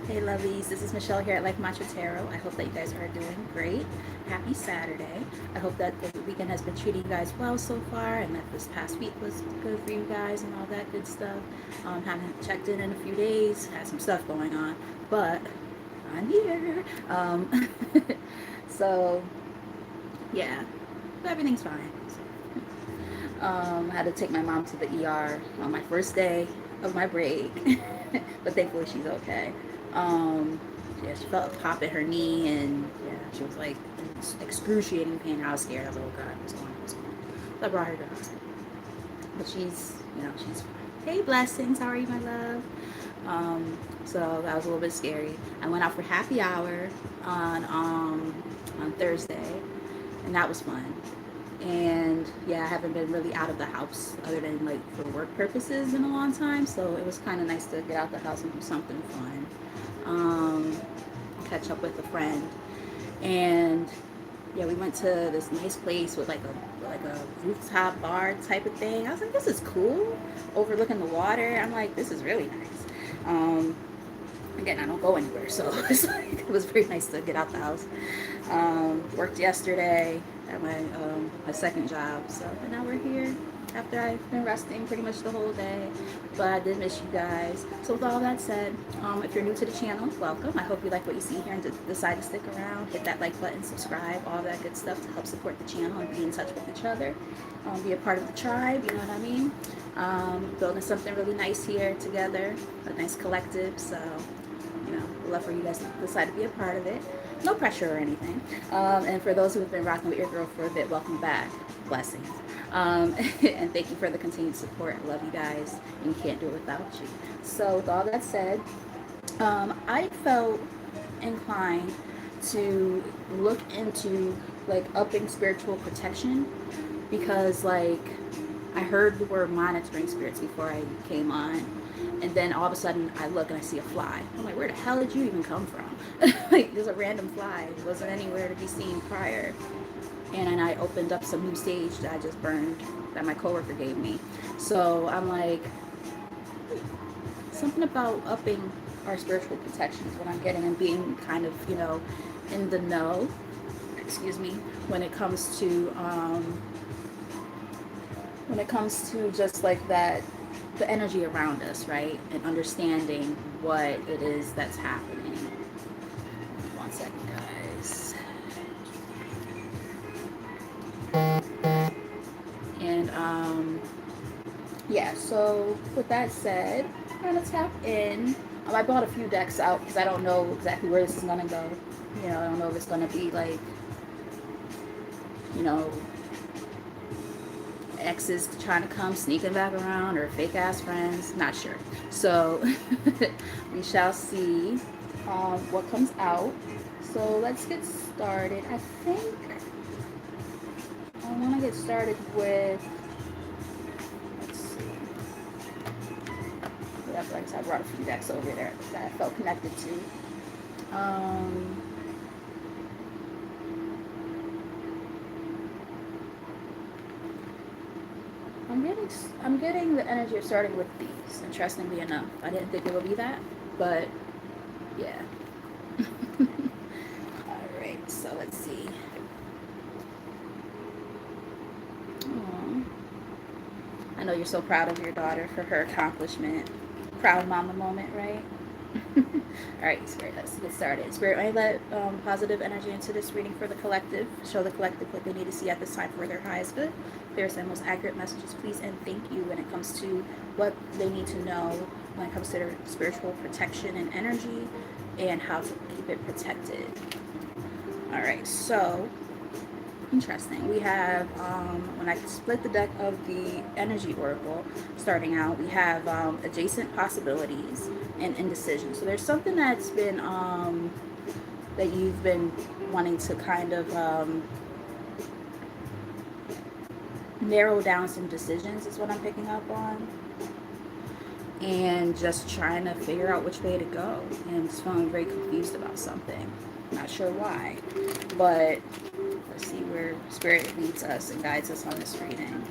Hey lovies, this is Michelle here at Like Matcha Tarot. I hope that you guys are doing great. Happy Saturday. I hope that the weekend has been treating you guys well so far and that this past week was good for you guys and all that good stuff. Haven't checked in a few days, had some stuff going on, but I'm here. So, yeah, everything's fine. I had to take my mom to the ER on my first day of my break, but thankfully she's okay. Um, yeah, she felt a pop in her knee, and yeah, she was like in excruciating pain. I was scared. I was like, oh god, what's going on? What's going on? So I brought her to the hospital, but she's fine. Hey, blessings. How are you, my love? So that was a little bit scary. I went out for happy hour on Thursday, and that was fun. And yeah, I haven't been really out of the house other than like for work purposes in a long time, so it was kind of nice to get out the house and do something fun. um, Catch up with a friend, and yeah, we went to this nice place with like a rooftop bar type of thing. I was like, this is cool, overlooking the water. I'm like, this is really nice. Again, I don't go anywhere, so it was very nice to get out the house. Worked yesterday at my second job, so and now we're here after I've been resting pretty much the whole day. But I did miss you guys. So with all that said, if you're new to the channel, welcome. I hope you like what you see here and decide to stick around. Hit that like button, subscribe, all that good stuff to help support the channel and be in touch with each other. Be a part of the tribe, you know what I mean? Building something really nice here together, a nice collective. So we'd love for you guys to decide to be a part of it. No pressure or anything. And for those who have been rocking with your girl for a bit, welcome back. Blessings. And thank you for the continued support. I love you guys, and can't do it without you. So with all that said, I felt inclined to look into like upping spiritual protection because like I heard the word monitoring spirits before I came on, and then all of a sudden I look and I see a fly. I'm like, where the hell did you even come from? Like, there's a random fly. It wasn't anywhere to be seen prior. And then I opened up some new sage that I just burned that my coworker gave me. So I'm like, something about upping our spiritual protections when I'm getting and being kind of, in the know, excuse me, when it comes to just like that, the energy around us, right? And understanding what it is that's happening. One second, guys. And yeah, so with that said, I'm gonna tap in. I bought a few decks out because I don't know exactly where this is gonna go. I don't know if it's gonna be like, you know, exes trying to come sneaking back around or fake ass friends, not sure. So we shall see what comes out. So let's get started. I think I want to get started with, let's see, whatever. I brought a few decks over there that I felt connected to. I'm getting the energy of starting with these, interestingly enough. I didn't think it would be that, but yeah. Alright, so let's see. Aww. I know you're so proud of your daughter for her accomplishment. Proud mama moment, right? Alright, Spirit, let's get started. Spirit, may let positive energy into this reading for the collective. Show the collective what they need to see at this time for their highest good. Clearest and most accurate messages, please, and thank you when it comes to what they need to know when it comes to their spiritual protection and energy and how to keep it protected. Alright, so interesting. We have, when I split the deck of the energy oracle, starting out, we have adjacent possibilities and indecision. So there's something that's been, that you've been wanting to kind of narrow down some decisions is what I'm picking up on. And just trying to figure out which way to go. And just feeling very confused about something. Not sure why. But let's see where Spirit leads us and guides us on this reading.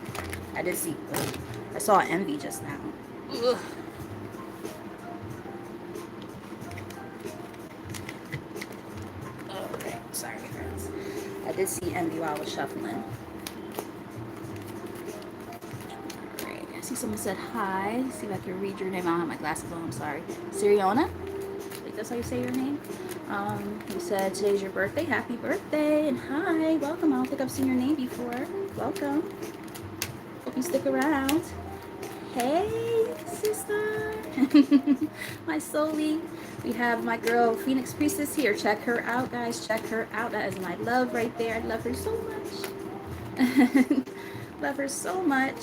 I saw envy just now. Ugh. did see envy while I was shuffling. Alright, I see someone said hi. Let's see if I can read your name. I don't have my glasses on, I'm sorry. Siriona? I think that's how you say your name. You said today's your birthday. Happy birthday. And hi, welcome. I don't think I've seen your name before. Welcome. Hope you stick around. Hey, sister. My soulmate. We have my girl Phoenix Priestess here. Check her out, guys. Check her out. That is my love right there. I love her so much. Love her so much.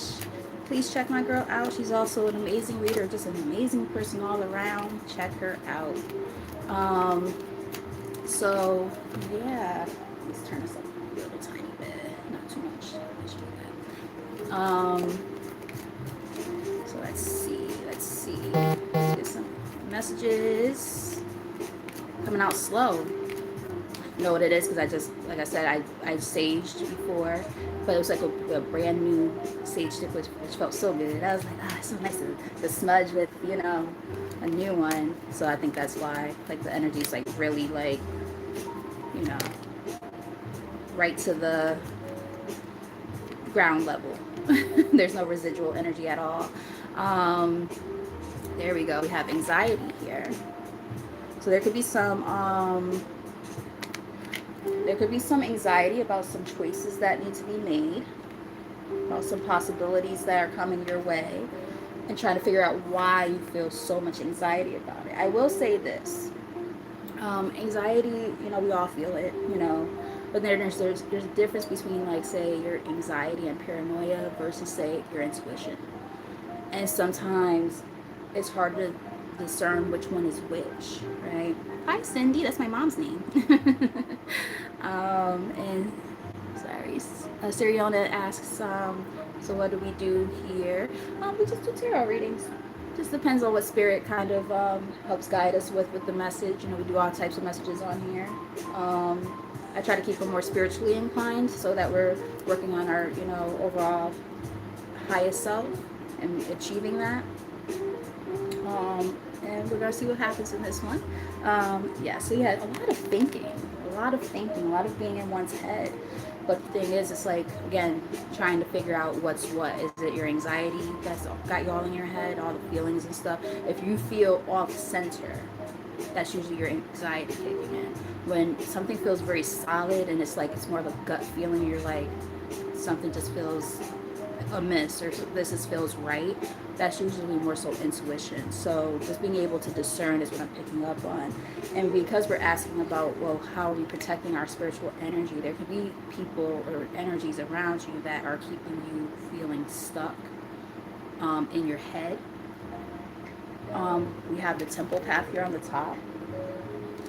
Please check my girl out. She's also an amazing reader, just an amazing person all around. Check her out. So yeah, let's turn this up a little tiny bit, not too much. Let's do that. So let's see. Let's get some messages coming out slow. You know what it is, because I just, like I said, I saged before, but it was like a brand new sage stick, which felt so good. I was like, it's so nice to smudge with, you know, a new one. So I think that's why, like, the energy is like really, like, you know, right to the ground level. There's no residual energy at all. There we go. We have anxiety here. So there could be some anxiety about some choices that need to be made, about some possibilities that are coming your way, and trying to figure out why you feel so much anxiety about it. I will say this. Anxiety, you know, we all feel it, you know, but there's a difference between, like, say, your anxiety and paranoia versus, say, your intuition. And sometimes it's hard to discern which one is which, right? Hi, Cindy. That's my mom's name. And sorry, Siriona asks, so what do we do here? We just do tarot readings. Just depends on what spirit kind of helps guide us with the message. You know, we do all types of messages on here. I try to keep them more spiritually inclined so that we're working on our, you know, overall highest self and achieving that. And we're gonna see what happens in this one. Yeah, so yeah, a lot of thinking, a lot of being in one's head. But the thing is, it's like, again, trying to figure out what's what. Is it your anxiety that's got you all in your head, all the feelings and stuff? If you feel off center, that's usually your anxiety kicking in. When something feels very solid and it's like, it's more of a gut feeling, you're like, something just feels amiss, or this feels right, that's usually more so intuition. So just being able to discern is what I'm picking up on. And because we're asking about, well, how are we protecting our spiritual energy, there could be people or energies around you that are keeping you feeling stuck in your head. We have the temple path here on the top.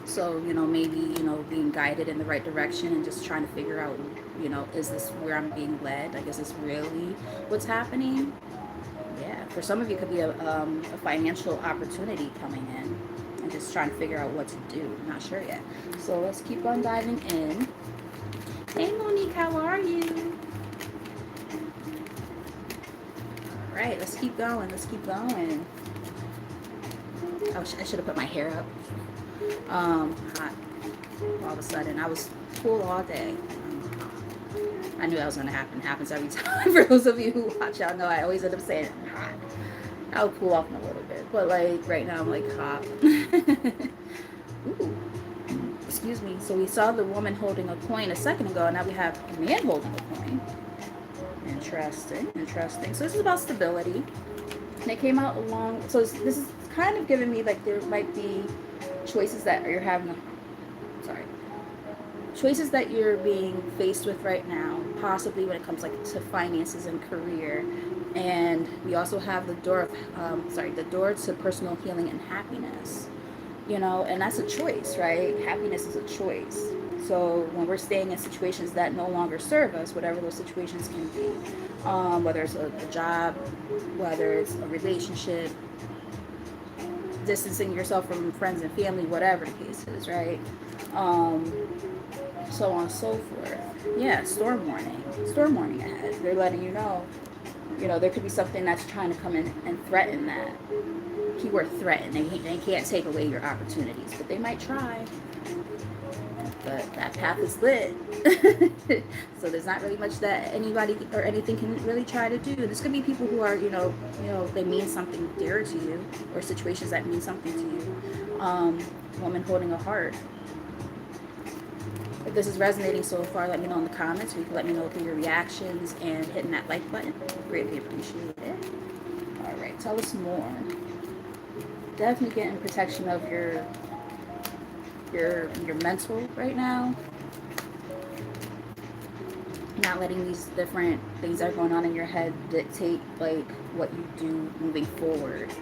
So, you know, maybe, you know, being guided in the right direction and just trying to figure out, you know, is this where I'm being led? Like, is this really what's happening? Yeah, for some of you, it could be a financial opportunity coming in and just trying to figure out what to do. I'm not sure yet. So let's keep on diving in. Hey, Monique, how are you? All right, let's keep going. Let's keep going. Oh, I should have put my hair up. Hot. All of a sudden, I was cool all day. I knew that was going to happen. It happens every time. For those of you who watch, y'all know I always end up saying I'm hot. I'll cool off in a little bit. But, like, right now I'm, like, hot. Ooh. Excuse me. So we saw the woman holding a coin a second ago, and now we have a man holding a coin. Interesting. Interesting. So this is about stability. And it came out along... So this is kind of giving me, like, there might be choices that you're having... Choices that you're being faced with right now, possibly when it comes, like, to finances and career. And we also have the door of, the door to personal healing and happiness. You know, and that's a choice, right? Happiness is a choice. So when we're staying in situations that no longer serve us, whatever those situations can be, whether it's a job, whether it's a relationship, distancing yourself from friends and family, whatever the case is, right? So on and so forth. Yeah, storm warning ahead. They're letting you know, there could be something that's trying to come in and threaten that. Keyword threaten. They can't take away your opportunities, but they might try. but that path is lit. So there's not really much that anybody or anything can really try to do. There's gonna be people who are, they mean something dear to you, or situations that mean something to you. Woman holding a heart. If this is resonating so far, let me know in the comments, or you can let me know through your reactions and hitting that like button. Greatly appreciate it. All right, tell us more. Definitely getting protection of your mental right now. Not letting these different things that are going on in your head dictate like what you do moving forward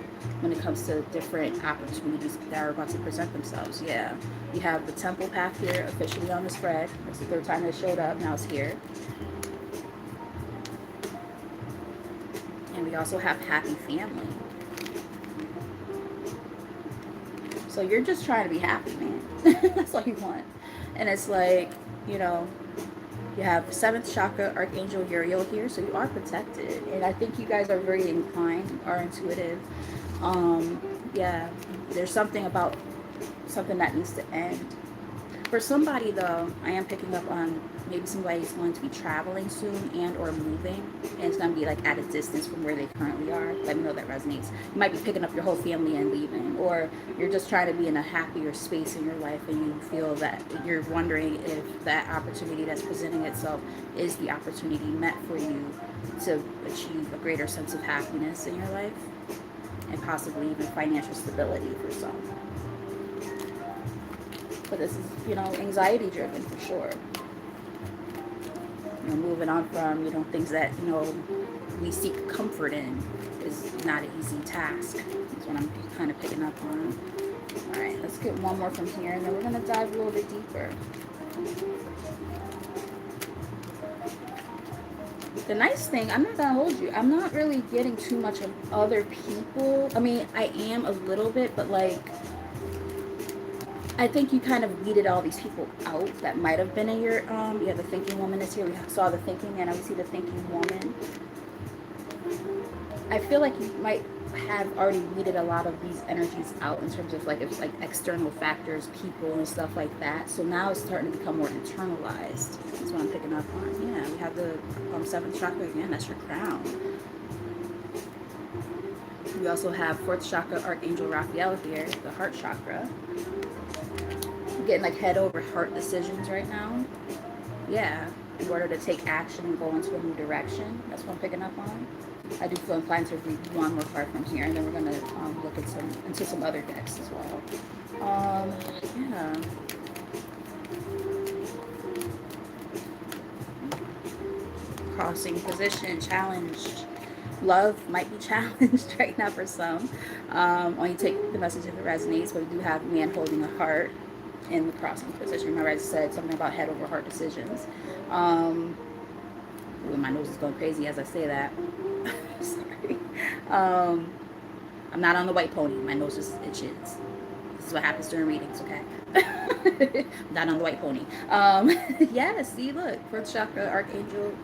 when it comes to different opportunities that are about to present themselves. Yeah, you have the temple path here officially on the spread. It's the third time it showed up. Now it's here. And we also have happy family. So you're just trying to be happy, man. That's all you want. And it's like, you know, you have 7th chakra, Archangel Uriel here, so you are protected. And I think you guys are very inclined, are intuitive. Yeah, there's something about something that needs to end. For somebody, though, I am picking up on maybe somebody is going to be traveling soon and or moving. And it's going to be like at a distance from where they currently are. Let me know that resonates. You might be picking up your whole family and leaving. Or you're just trying to be in a happier space in your life and you feel that you're wondering if that opportunity that's presenting itself is the opportunity meant for you to achieve a greater sense of happiness in your life. And possibly even financial stability for some. But this is, anxiety driven for sure. Moving on from, things that, we seek comfort in is not an easy task. That's what I'm kind of picking up on. All right, let's get one more from here, and then we're going to dive a little bit deeper. The nice thing, I'm not gonna hold you, I'm not really getting too much of other people. I mean, I am a little bit, but like, I think you kind of weeded all these people out that might have been in your, yeah, the thinking woman is here. We saw the thinking, and I see the thinking woman. I feel like you might have already weeded a lot of these energies out in terms of like, it's like external factors, people and stuff like that. So now it's starting to become more internalized. That's what I'm picking up on. Yeah, we have the 7th chakra again. That's your crown. We also have 4th chakra, Archangel Raphael here, the heart chakra. You're getting like head over heart decisions right now. Yeah, in order to take action and go into a new direction. That's what I'm picking up on. I do feel inclined to read one more card from here, and then we're going to look at into some other decks as well. Yeah. Crossing position, challenged. Love might be challenged right now for some. Only take the message if it resonates, but we do have man holding a heart in the crossing position. Remember I said something about head over heart decisions. My nose is going crazy as I say that. Sorry. I'm not on the white pony. My nose just itches. This is what happens during readings, okay? Not on the white pony. Yeah, see, look. 4th chakra, Archangel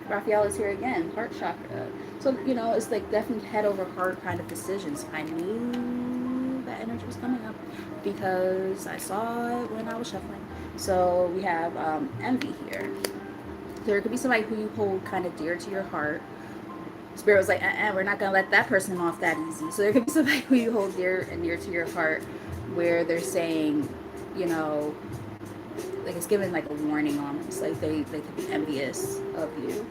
Raphael is here again. Heart chakra. So, it's like definitely head over heart kind of decisions. I knew that energy was coming up because I saw it when I was shuffling. So we have envy here. There could be somebody who you hold kind of dear to your heart. Spirit was like, we're not going to let that person off that easy. So there could be somebody who you hold dear and near to your heart where they're saying, like it's given like a warning almost. Like they could be envious of you.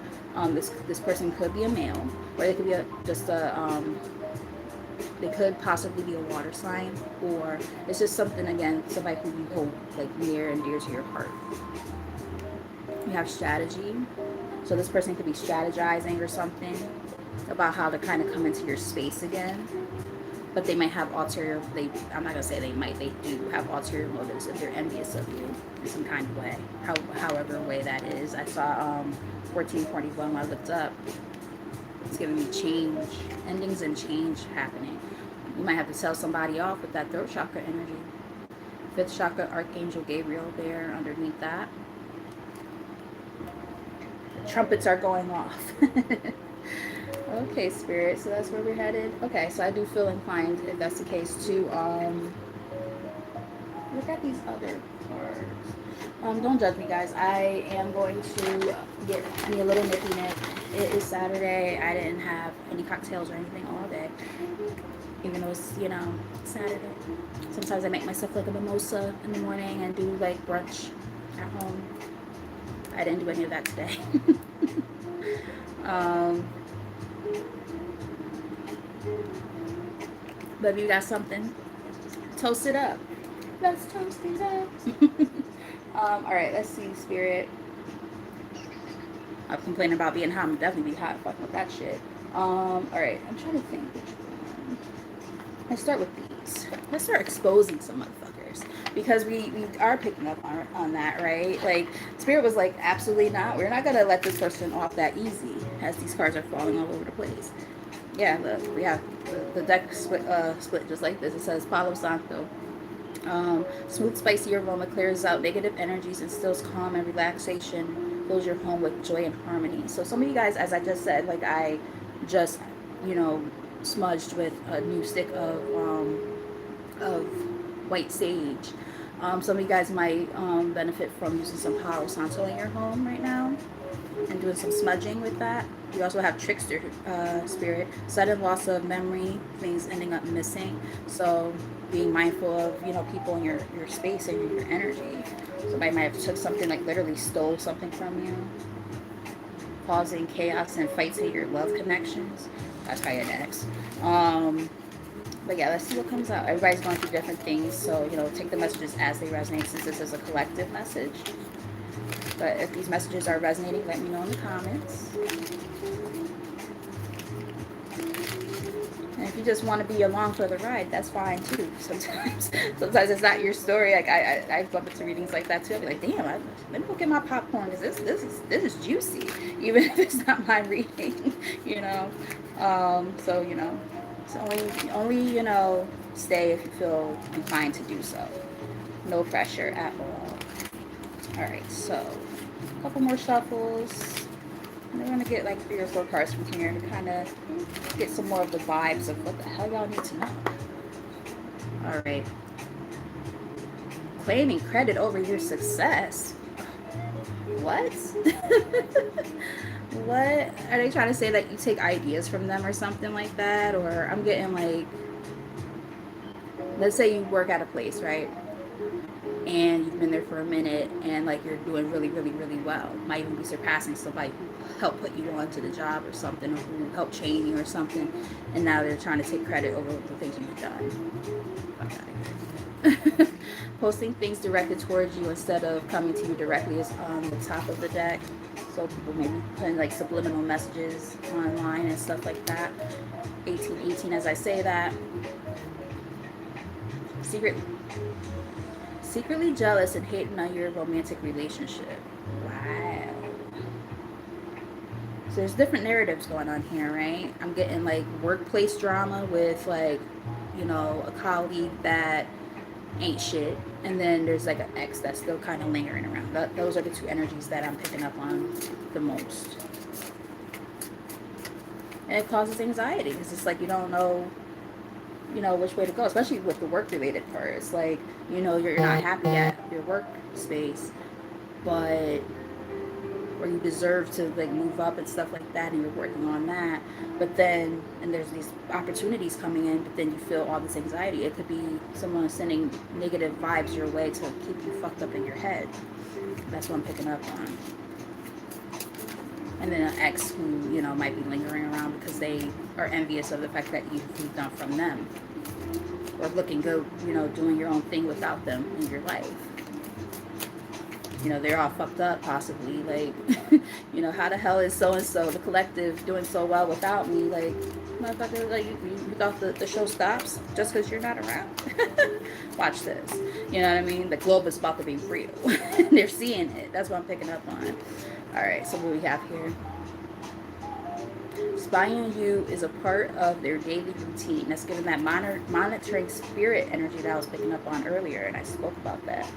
This person could be a male, or they could be they could possibly be a water sign, or it's just something, again, somebody who you hold like near and dear to your heart. You have strategy. So this person could be strategizing or something about how to kind of come into your space again. But they might have ulterior, I'm not going to say they might, they do have ulterior motives if they're envious of you in some kind of way. However way that is. I saw 1441 when I looked up. It's giving me change, endings and change happening. You might have to tell somebody off with that 3rd chakra energy. 5th chakra, Archangel Gabriel there underneath that. Trumpets are going off. Okay, Spirit, so that's where we're headed. Okay, so I do feel inclined, if that's the case, to Look at these other cards. Don't judge me, guys. I am going to get me a little nippy nip. It is Saturday. I didn't have any cocktails or anything all day, even though it's, you know, Saturday. Sometimes I make myself like a mimosa in the morning and do like brunch at home. I didn't do any of that today. um, but if you got something, toast it up. Let's toast it up. All right, let's see, Spirit. I'm complaining about being hot. I'm definitely be hot fucking with that shit. All right, I'm trying to think which one. Let's start with these. Let's start exposing some motherfuckers because we are picking up on that, right? Like Spirit was like, absolutely not. We're not gonna let this person off that easy. As these cards are falling all over the place. Yeah, look, we have the deck split just like this. It says Palo Santo. Smooth, spicy aroma clears out negative energies, instills calm and relaxation, fills your home with joy and harmony. So some of you guys, as I just said, like I just, you know, smudged with a new stick of white sage. Some of you guys might benefit from using some Palo Santo in your home right now and doing some smudging with that. You also have trickster spirit, sudden loss of memory, things ending up missing. So being mindful of, you know, people in your space and your energy. Somebody might have took something, like literally stole something from you, causing chaos and fights in your love connections. That's probably next. But yeah, let's see what comes out. Everybody's going through different things, so, you know, take the messages as they resonate since this is a collective message. But if these messages are resonating, let me know in the comments. And if you just want to be along for the ride, that's fine too. Sometimes it's not your story. Like I bump into readings like that too. I'll be like, damn, let me go get my popcorn because this is juicy, even if it's not my reading, you know. So you know, it's only you know, stay if you feel inclined to do so. No pressure at all. All right, so a couple more shuffles. And we're gonna get like 3 or 4 cards from here to kind of get some more of the vibes of what the hell y'all need to know. All right. Claiming credit over your success. What? What? Are they trying to say that you take ideas from them or something like that? Or I'm getting like, let's say you work at a place, right? And you've been there for a minute and like you're doing really, really, really well. Might even be surpassing somebody who helped put you onto the job or something, or who helped train you or something. And now they're trying to take credit over the things you've done. Okay. Posting things directed towards you instead of coming to you directly is on the top of the deck. So people may be putting like subliminal messages online and stuff like that. 1818 as I say that. Secretly jealous and hating on your romantic relationship. Wow. So there's different narratives going on here, right? I'm getting like workplace drama with like, you know, a colleague that ain't shit. And then there's like an ex that's still kind of lingering around. Those are the 2 energies that I'm picking up on the most. And it causes anxiety because it's like you don't know, you know, which way to go, especially with the work related part. It's like, you know, you're not happy at your workspace, but or you deserve to like move up and stuff like that, and you're working on that, but then and there's these opportunities coming in, but then you feel all this anxiety. It could be someone sending negative vibes your way to keep you fucked up in your head. That's what I'm picking up on. And then an ex who, you know, might be lingering around because they are envious of the fact that you've moved on from them, or looking good, you know, doing your own thing without them in your life. You know, they're all fucked up possibly, like, you know, how the hell is so-and-so, the collective, doing so well without me? Like, motherfucker, like, you thought the show stops just because you're not around? Watch this. You know what I mean? The globe is about to be real. They're seeing it. That's what I'm picking up on. All right, so what we have here. Spying on you is a part of their daily routine. That's given that monitoring spirit energy that I was picking up on earlier, and I spoke about that.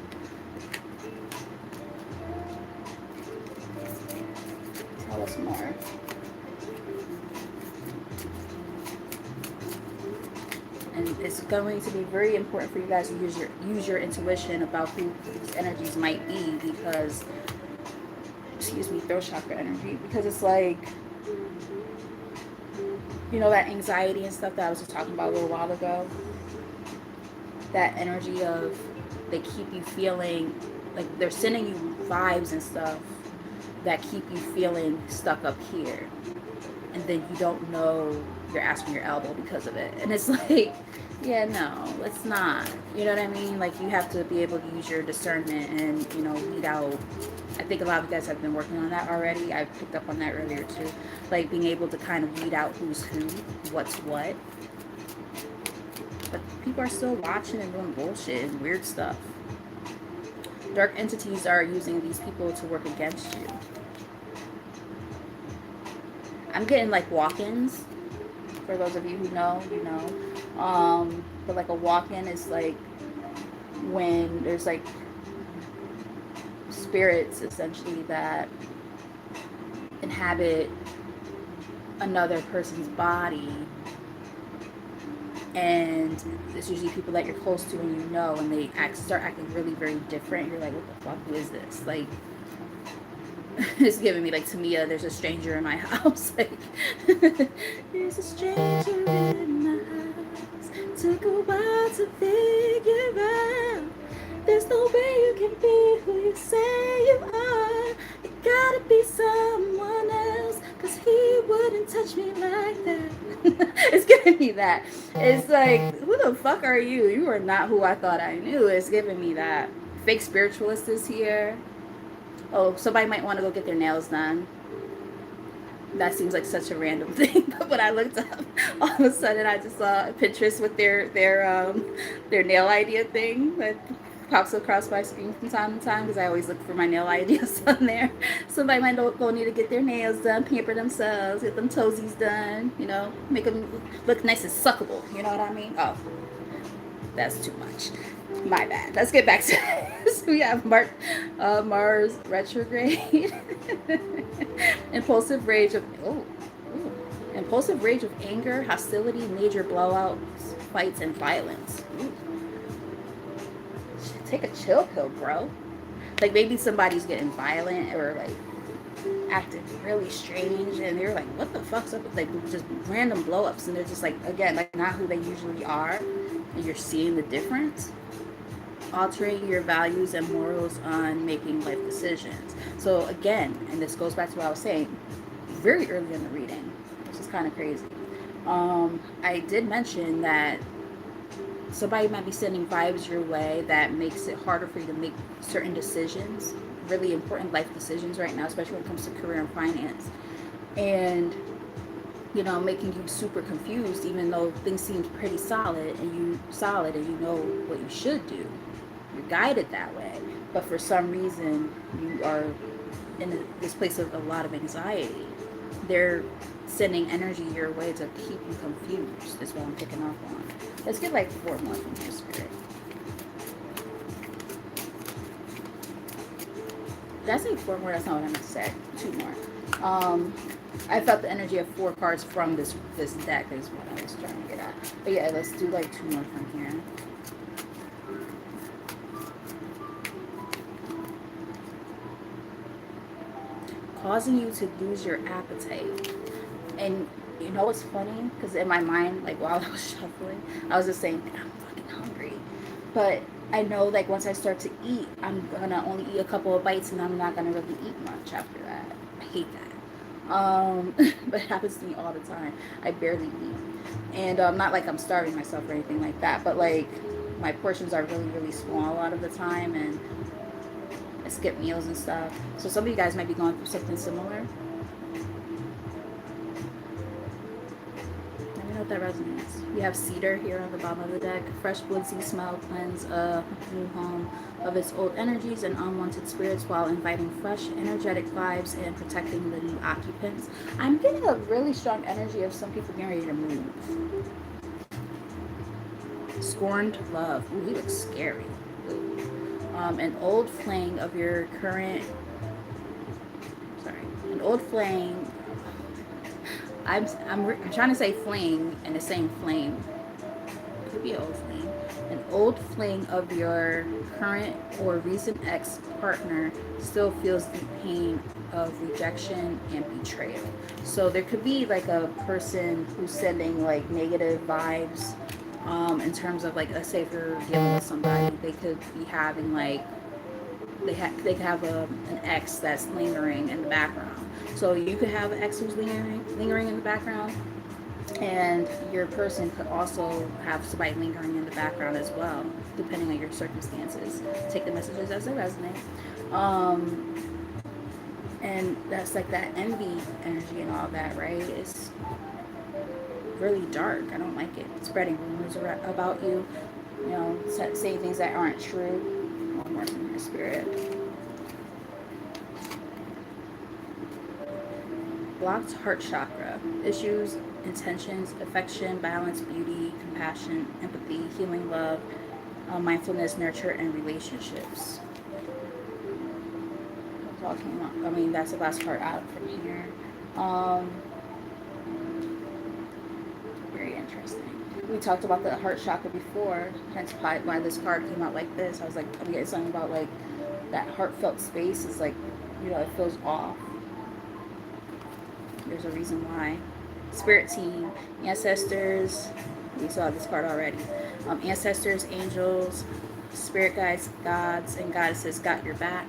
Tell us more. And it's going to be very important for you guys to use your intuition about who these energies might be, because, excuse me, throat chakra energy, because it's like, you know, that anxiety and stuff that I was just talking about a little while ago, that energy of, they keep you feeling like they're sending you vibes and stuff that keep you feeling stuck up here, and then you don't know you're asking your elbow because of it. And it's like, yeah, no, let's not. You know what I mean? Like, you have to be able to use your discernment and, you know, weed out. I think a lot of you guys have been working on that already. I picked up on that earlier too. Like, being able to kind of weed out who's who, what's what. But people are still watching and doing bullshit and weird stuff. Dark entities are using these people to work against you. I'm getting like walk-ins. For those of you who know, you know. But like a walk-in is like when there's like spirits essentially that inhabit another person's body, and it's usually people that you're close to and you know, and they start acting really very different. You're like, what the fuck, who is this? Like, it's giving me like Tamia, there's a stranger in my house. Like, there's a stranger in my house, took a while to figure out there's no way you can be who you say you are. You gotta be someone else, cause he wouldn't touch me like that. It's giving me that. It's like, who the fuck are you? You are not who I thought I knew. It's giving me that. Fake spiritualist is here. Oh, somebody might want to go get their nails done. That seems like such a random thing, but when I looked up, all of a sudden I just saw Pinterest with their nail idea thing that pops across my screen from time to time, because I always look for my nail ideas on there. Somebody might go need to get their nails done, pamper themselves, get them toesies done, you know, make them look nice and suckable. You know what I mean? Oh, that's too much. My bad. Let's get back to this. We have Mars retrograde. Impulsive rage of impulsive rage of anger, hostility, major blowouts, fights, and violence. Ooh. Take a chill pill, bro. Like, maybe somebody's getting violent or like acting really strange, and they're like, what the fuck's up with, like, just random blow-ups, and they're just like, again, like, not who they usually are, and you're seeing the difference. Altering your values and morals on making life decisions. So again, and this goes back to what I was saying very early in the reading, which is kind of crazy. I did mention that somebody might be sending vibes your way that makes it harder for you to make certain decisions, really important life decisions right now, especially when it comes to career and finance. And, you know, making you super confused, even though things seem pretty solid and you know what you should do. You're guided that way, but for some reason you are in this place of a lot of anxiety. They're sending energy your way to keep you confused, is what I'm picking up on. Let's get like 4 more from your spirit. Did I say 4 more? That's not what I meant to say. 2 more. I felt the energy of 4 cards from this deck is what I was trying to get at. But yeah, let's do like 2 more from here. Causing you to lose your appetite. And you know what's funny? Because in my mind, like while I was shuffling, I was just saying, I'm fucking hungry. But I know, like, once I start to eat, I'm gonna only eat a couple of bites and I'm not gonna really eat much after that. I hate that. But it happens to me all the time. I barely eat. And not like I'm starving myself or anything like that, but like my portions are really, really small a lot of the time, and I skip meals and stuff. So some of you guys might be going through something similar. Let me know if that resonates. We have cedar here on the bottom of the deck. Fresh woodsy smell cleanse a new home of its old energies and unwanted spirits while inviting fresh, energetic vibes and protecting the new occupants. I'm getting a really strong energy of some people getting ready to move. Scorned love. Ooh, he looks scary. An old flame of your current, an old flame, I'm trying to say flame and it's saying flame, could be an old fling. An old fling of your current or recent ex partner still feels the pain of rejection and betrayal. So there could be like a person who's sending like negative vibes, in terms of like, let's say if you're dealing with somebody, they could be having like they could have an ex that's lingering in the background. So you could have an ex who's lingering in the background, and your person could also have somebody lingering in the background as well, depending on your circumstances. Take the messages as they resonate. And that's like that envy energy and all that, right? It's really dark. I don't like it. Spreading rumors about you, saying things that aren't true. One more from your spirit. Blocked heart chakra. Issues, intentions, affection, balance, beauty, compassion, empathy, healing, love, mindfulness, nurture, and relationships. Talking about, I mean, that's the last part out from here. Very interesting. We talked about the heart chakra before, hence why this card came out like this. I was like, I'm getting something about like that heartfelt space is like, it feels off. There's a reason why. Spirit team, ancestors. We saw this card already. Ancestors, angels, spirit guides, gods, and goddesses got your back.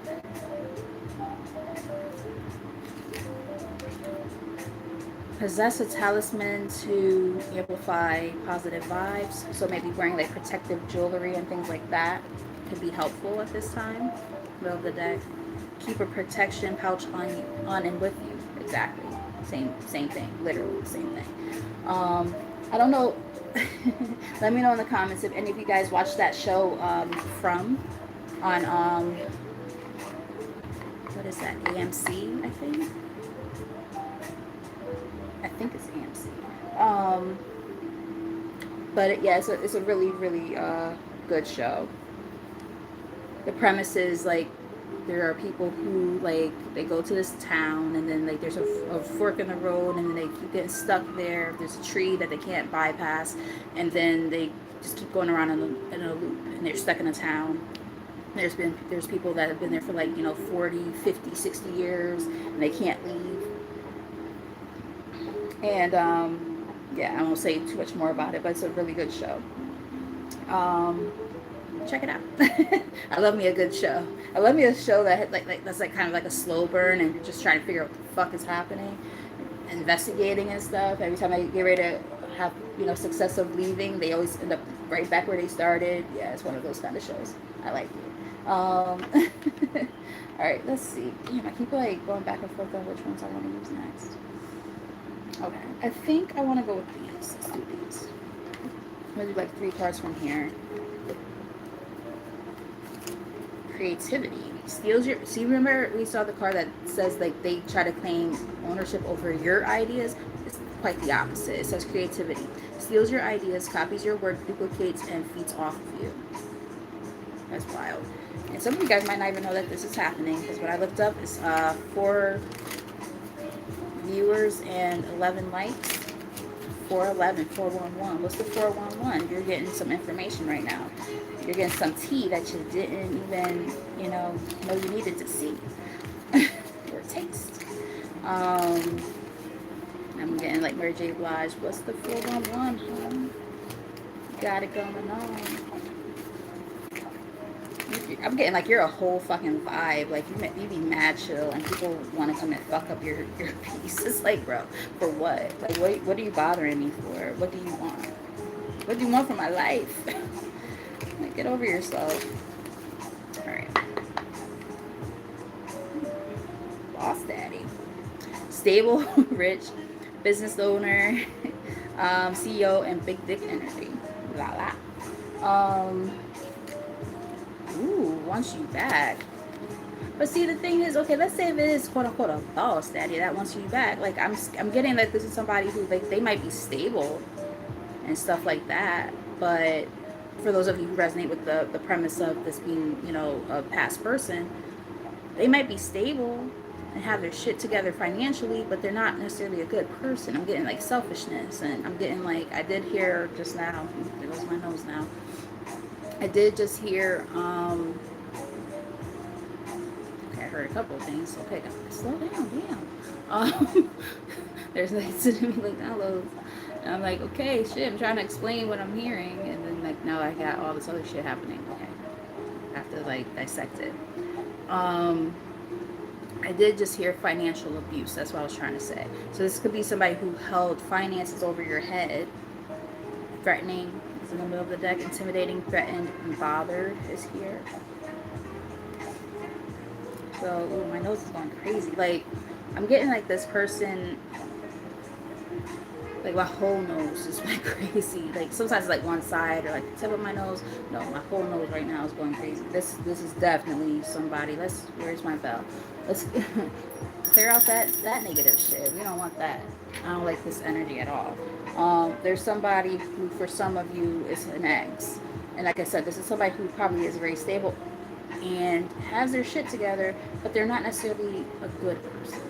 Possess a talisman to amplify positive vibes. So maybe wearing like protective jewelry and things like that could be helpful at this time, middle of the day. Keep a protection pouch on and with you. Exactly. Same thing. Literally the same thing. I don't know. Let me know in the comments if any of you guys watched that show From on what is that? AMC, I think. I think it's AMC. But it's a really, really good show. The premise is like there are people who like they go to this town and then like there's a fork in the road and then they keep getting stuck there. There's a tree that they can't bypass, and then they just keep going around in a loop and they're stuck in a town. There's people that have been there for like 40, 50, 60 years and they can't leave. And I won't say too much more about it, but it's a really good show. Check it out. I love me a good show. I love me a show that that's like kind of like a slow burn and you're just trying to figure out what the fuck is happening, investigating and stuff. Every time I get ready to have success of leaving, they always end up right back where they started. Yeah, it's one of those kind of shows. I like it. All right, let's see. Damn, I keep like going back and forth on which ones I want to use next. Okay, I think I want to go with these. Let's do these. I'm going to do like 3 cards from here. Creativity. Steals your... See, remember we saw the card that says like they try to claim ownership over your ideas? It's quite the opposite. It says creativity. Steals your ideas, copies your work, duplicates, and feeds off of you. That's wild. And some of you guys might not even know that this is happening because what I looked up is 4... viewers and 11 likes. 411, 411. What's the 411? You're getting some information right now. You're getting some tea that you didn't even, know you needed to see or taste. I'm getting like Mary J. Blige. What's the 411, hon? Got it going on. I'm getting like you're a whole fucking vibe. Like you be mad chill, and people want to come and fuck up your piece. It's like, bro, for what? Like, what are you bothering me for? What do you want? What do you want from my life? Like, get over yourself. All right. Boss daddy, stable, rich, business owner, CEO, and big dick energy. La la. Ooh, wants you back. But see, the thing is, okay, let's say if it is quote unquote a boss daddy that wants you back. Like I'm getting like this is somebody who like they might be stable and stuff like that. But for those of you who resonate with the premise of this being, a past person, they might be stable, and have their shit together financially, but they're not necessarily a good person. I'm getting like selfishness, and I'm getting like, I did hear just now, there goes my nose now. I did just hear, okay, I heard a couple of things. Okay, guys, slow down, damn. There's like sitting me like downloads. And I'm like, okay, shit, I'm trying to explain what I'm hearing, and then like now I got all this other shit happening. Okay, I have to like dissect it. Um, I did just hear financial abuse. That's what I was trying to say. So this could be somebody who held finances over your head. Threatening is in the middle of the deck. Intimidating, threatened, and bothered is here. So, ooh, my nose is going crazy. Like, I'm getting like this person, like my whole nose is like crazy. Like sometimes it's like one side or like the tip of my nose. No, my whole nose right now is going crazy. This is definitely somebody. Where's my bell? Let's clear out that negative shit. We don't want that. I don't like this energy at all. There's somebody who for some of you is an ex. And like I said, this is somebody who probably is very stable and has their shit together, but they're not necessarily a good person.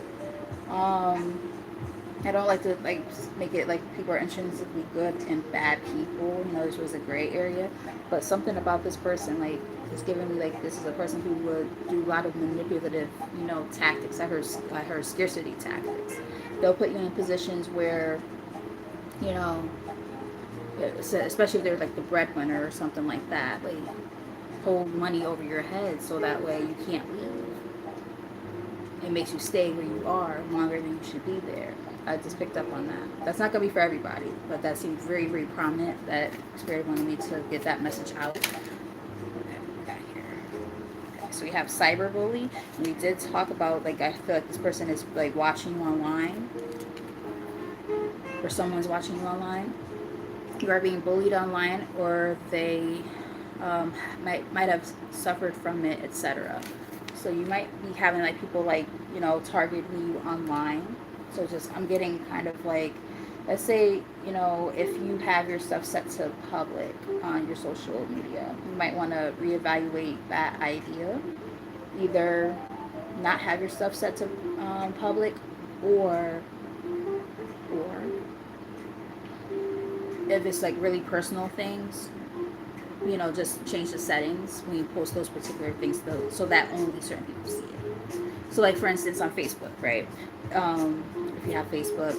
I don't like to like make it like people are intrinsically good and bad people. You know, this was a gray area, but something about this person like is giving me like this is a person who would do a lot of manipulative, you know, tactics. I heard scarcity tactics. They'll put you in positions where, you know, especially if they're like the breadwinner or something like that, like hold money over your head so that way you can't leave. It makes you stay where you are longer than you should be there. I just picked up on that. That's not going to be for everybody, but that seems very, very prominent that Spirit wanted me to get that message out. Okay, we got here. Okay, so we have cyberbully. And we did talk about, like, I feel like this person is, like, watching you online, or someone's watching you online. You are being bullied online, or they might have suffered from it, etc. So you might be having like people like, you know, targeting you online. So just I'm getting kind of like, let's say, you know, if you have your stuff set to public on your social media, you might want to reevaluate that idea. Either not have your stuff set to public, or if it's like really personal things, you know, just change the settings when you post those particular things so that only certain people see it. So like for instance on Facebook, right? If you have Facebook,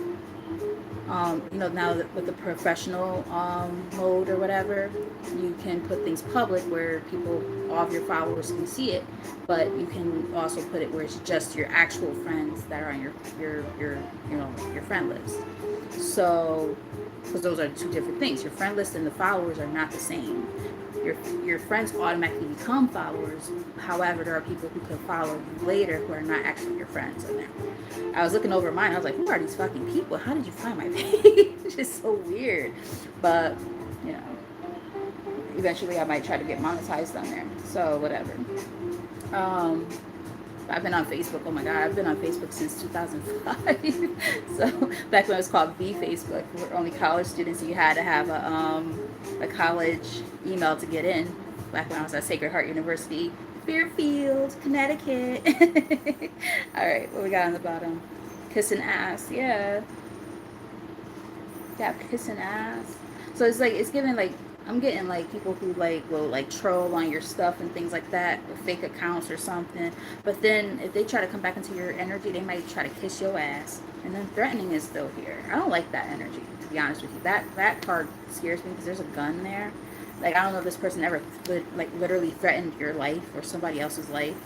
you know, now with the professional mode or whatever, you can put things public where people, all of your followers can see it, but you can also put it where it's just your actual friends that are on your you know, your friend list. So, because those are two different things. Your friend list and the followers are not the same. Your friends automatically become followers. However, there are people who can follow you later who are not actually your friends in there. I was looking over mine. I was like, who are these fucking people? How did you find my page? It's just so weird. But, you know, eventually I might try to get monetized on there. So, whatever. I've been on Facebook. Oh my God, I've been on Facebook since 2005. So back when it was called the Facebook, we were only college students. You had to have a college email to get in. Back when I was at Sacred Heart University, Fairfield, Connecticut. All right, what we got on the bottom? Kissing ass. Yeah, kissing ass. So it's like it's giving like I'm getting like people who like will like troll on your stuff and things like that with fake accounts or something. But then if they try to come back into your energy, they might try to kiss your ass. And then threatening is still here. I don't like that energy, to be honest with you. That card scares me because there's a gun there. Like I don't know if this person ever like literally threatened your life or somebody else's life.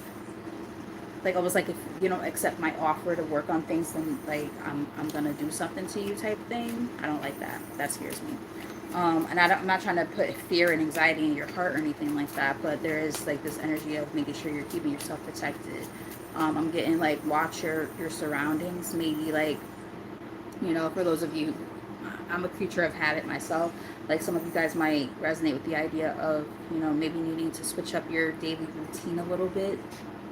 Like almost like if you don't accept my offer to work on things, then like I'm gonna do something to you type thing. I don't like that. That scares me. And I'm not trying to put fear and anxiety in your heart or anything like that, but there is like this energy of making sure you're keeping yourself protected. I'm getting like watch your surroundings. Maybe like, you know, for those of you, I'm a creature of habit myself. Like some of you guys might resonate with the idea of, you know, maybe needing to switch up your daily routine a little bit.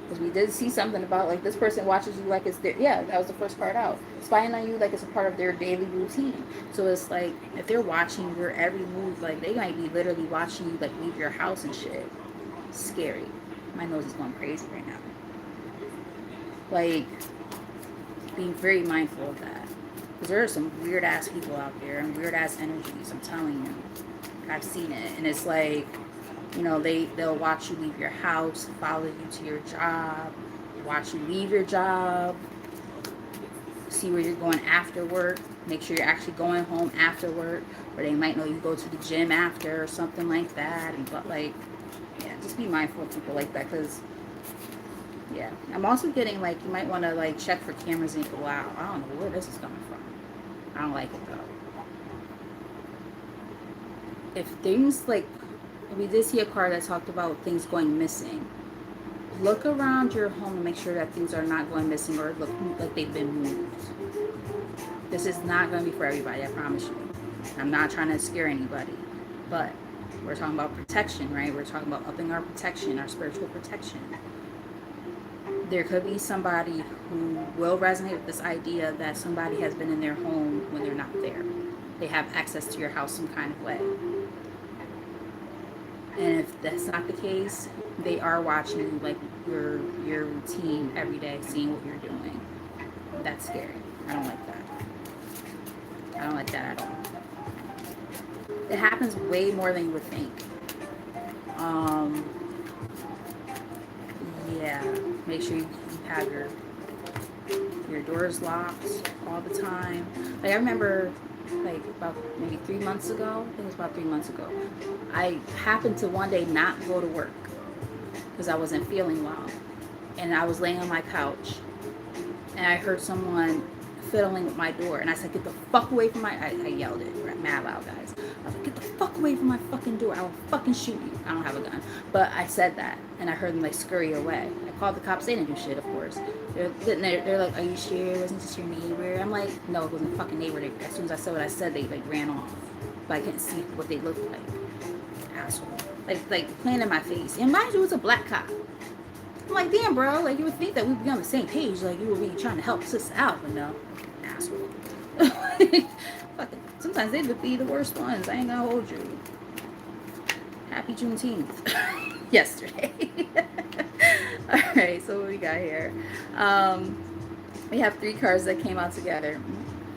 Because we did see something about like this person watches you like it's their, yeah, that was the first part out, spying on you like it's a part of their daily routine. So it's like if they're watching your every move, like they might be literally watching you like leave your house and shit. Scary. My nose is going crazy right now. Like being very mindful of that. Because there are some weird ass people out there and weird ass energies. I'm telling you, I've seen it, and it's like, they'll watch you leave your house, follow you to your job, watch you leave your job, see where you're going after work, make sure you're actually going home after work, or they might know you go to the gym after or something like that. And but like, yeah, just be mindful of people like that, because yeah, I'm also getting like, you might want to like check for cameras and go out. I don't know where this is coming from. I don't like it though. If things like, we did see a card that talked about things going missing. Look around your home and make sure that things are not going missing or look like they've been moved. This is not going to be for everybody, I promise you. I'm not trying to scare anybody, but we're talking about protection, right? We're talking about upping our protection, our spiritual protection. There could be somebody who will resonate with this idea that somebody has been in their home when they're not there. They have access to your house some kind of way. And if that's not the case, they are watching like your routine every day, seeing what you're doing. That's scary. I don't like that. I don't like that at all. It happens way more than you would think. Yeah, make sure you have your doors locked all the time. Like I remember, like about maybe 3 months ago, I think it was about 3 months ago, I happened to one day not go to work because I wasn't feeling well, and I was laying on my couch, and I heard someone fiddling with my door, and I said, "Get the fuck away from my!" I yelled it mad loud, guys. I was like, "Get the fuck away from my fucking door! I will fucking shoot you!" I don't have a gun, but I said that, and I heard them like scurry away. I called the cops. They didn't do shit, of course. They're like, "Are you sure? Wasn't this your neighbor?" I'm like, "No, it wasn't a fucking neighbor." As soon as I said what I said, they like ran off, but I couldn't see what they looked like. Asshole. Like playing in my face. And mind you, it was a black cop. I'm like, damn, bro. Like, you would think that we'd be on the same page. Like, you would be trying to help sister out, but no. Asshole. Fucking, sometimes they would be the worst ones. I ain't gonna hold you. Happy Juneteenth. Yesterday. Alright, so what we got here? We have 3 cards that came out together.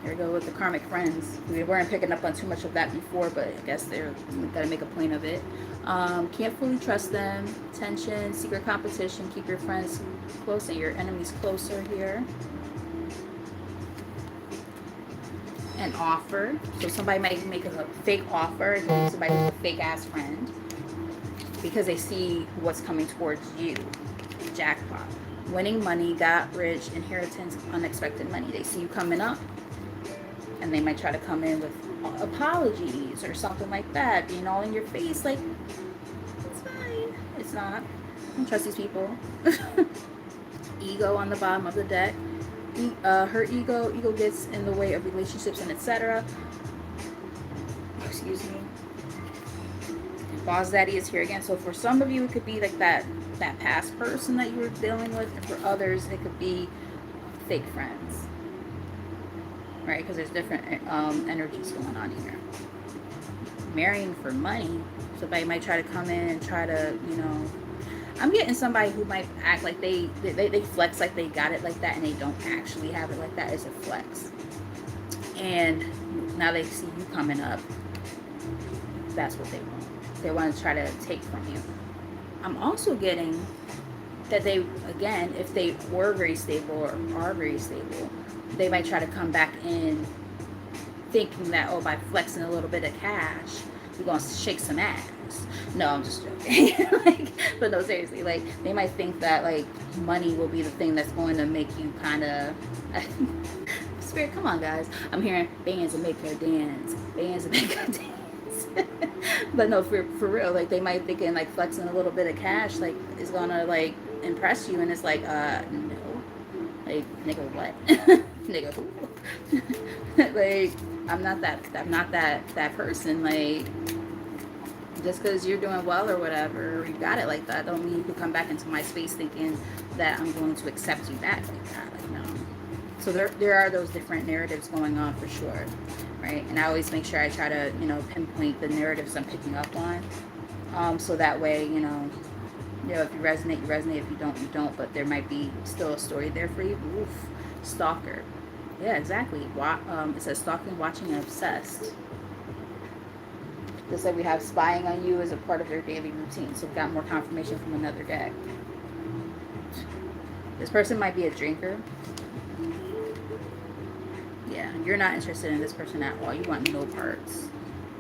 Here we go with the karmic friends. We weren't picking up on too much of that before, but I guess they're gotta make a point of it. Can't fully trust them. Tension, secret competition. Keep your friends close and your enemies closer here. An offer. So somebody might make a fake offer. Somebody who's a fake ass friend because they see what's coming towards you. Jackpot. Winning money, got rich, inheritance, unexpected money. They see you coming up, and they might try to come in with apologies or something like that, being all in your face like, it's fine. It's not. I don't trust these people. Ego on the bottom of the deck. Her ego gets in the way of relationships and etc. Excuse me. Boss daddy is here again. So for some of you, it could be like that past person that you were dealing with, and for others, it could be fake friends. Right, because there's different energies going on here. Marrying for money. Somebody might try to come in and try to, I'm getting somebody who might act like they flex like they got it like that, and they don't actually have it like that. It's a flex. And now they see you coming up. That's what they want. They want to try to take from you. I'm also getting that they, again, if they were very stable or are very stable, they might try to come back in thinking that, oh, by flexing a little bit of cash, you're going to shake some ass. No, I'm just joking. But no, seriously, they might think that, money will be the thing that's going to make you kind of... Spirit, come on, guys. I'm hearing bands will make her dance. Bands will make her dance. But no, for real, they might thinking, flexing a little bit of cash, is going to, impress you, and it's no. Nigga, what? Nigga, who? I'm not that person. Just because you're doing well or whatever, or you got it like that, don't mean you can come back into my space thinking that I'm going to accept you back like that. No. So there are those different narratives going on for sure, right? And I always make sure I try to, pinpoint the narratives I'm picking up on, so that way, if you resonate, you resonate. If you don't, you don't. But there might be still a story there for you. Oof. Stalker. Yeah, exactly. It says stalking, watching, and obsessed. Just like we have spying on you as a part of their daily routine. So we got more confirmation from another deck. This person might be a drinker. Yeah, you're not interested in this person at all. You want no parts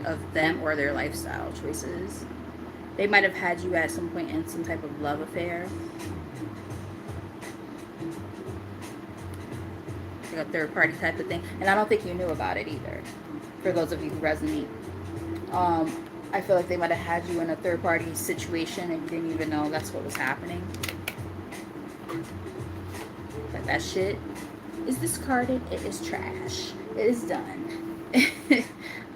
of them or their lifestyle choices. They might have had you at some point in some type of love affair. Like a third party type of thing. And I don't think you knew about it either. For those of you who resonate. I feel like they might have had you in a third party situation and you didn't even know that's what was happening. But that shit is discarded. It is trash. It is done.